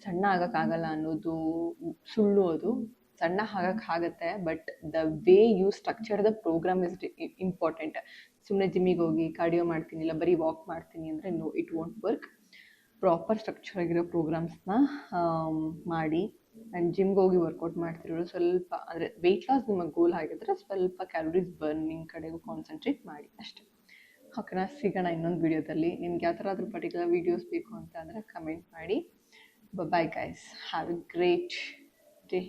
A: ಸಣ್ಣ ಆಗೋಕ್ಕಾಗಲ್ಲ ಅನ್ನೋದು ಸುಳ್ಳು. ಅದು ಸಣ್ಣ ಆಗೋಕ್ಕಾಗತ್ತೆ, but the way you structure the program is important. ಸುಮ್ಮನೆ ಜಿಮ್ಮಿಗೆ ಹೋಗಿ ಕಾರ್ಡಿಯೋ ಮಾಡ್ತೀನಿ, ಇಲ್ಲ ಬರೀ ವಾಕ್ ಮಾಡ್ತೀನಿ ಅಂದರೆ no, it won't work. Proper structure ಆಗಿರೋ ಪ್ರೋಗ್ರಾಮ್ಸ್ನ ಮಾಡಿ. ಆ್ಯಂಡ್ ಜಿಮ್ಗೆ ಹೋಗಿ ವರ್ಕೌಟ್ ಮಾಡ್ತಿರೋರು ಸ್ವಲ್ಪ, ಅಂದರೆ ವೆಯ್ಟ್ ಲಾಸ್ ನಿಮಗೆ ಗೋಲ್ ಆಗಿದ್ರೆ ಸ್ವಲ್ಪ ಕ್ಯಾಲರೀಸ್ ಬರ್ನಿಂಗ್ ಕಡೆಗೂ ಕಾನ್ಸಂಟ್ರೇಟ್ ಮಾಡಿ ಅಷ್ಟೇ. ಓಕೆನಾ? ಸಿಗೋಣ ಇನ್ನೊಂದು ವಿಡಿಯೋದಲ್ಲಿ. ನಿಮ್ಗೆ ಯಾವ ಥರ ಆದರೂ ಪರ್ಟಿಕ್ಯುಲರ್ ವೀಡಿಯೋಸ್ ಬೇಕು ಅಂತ ಅಂದರೆ ಕಮೆಂಟ್ ಮಾಡಿ. Bye guys, have A great day.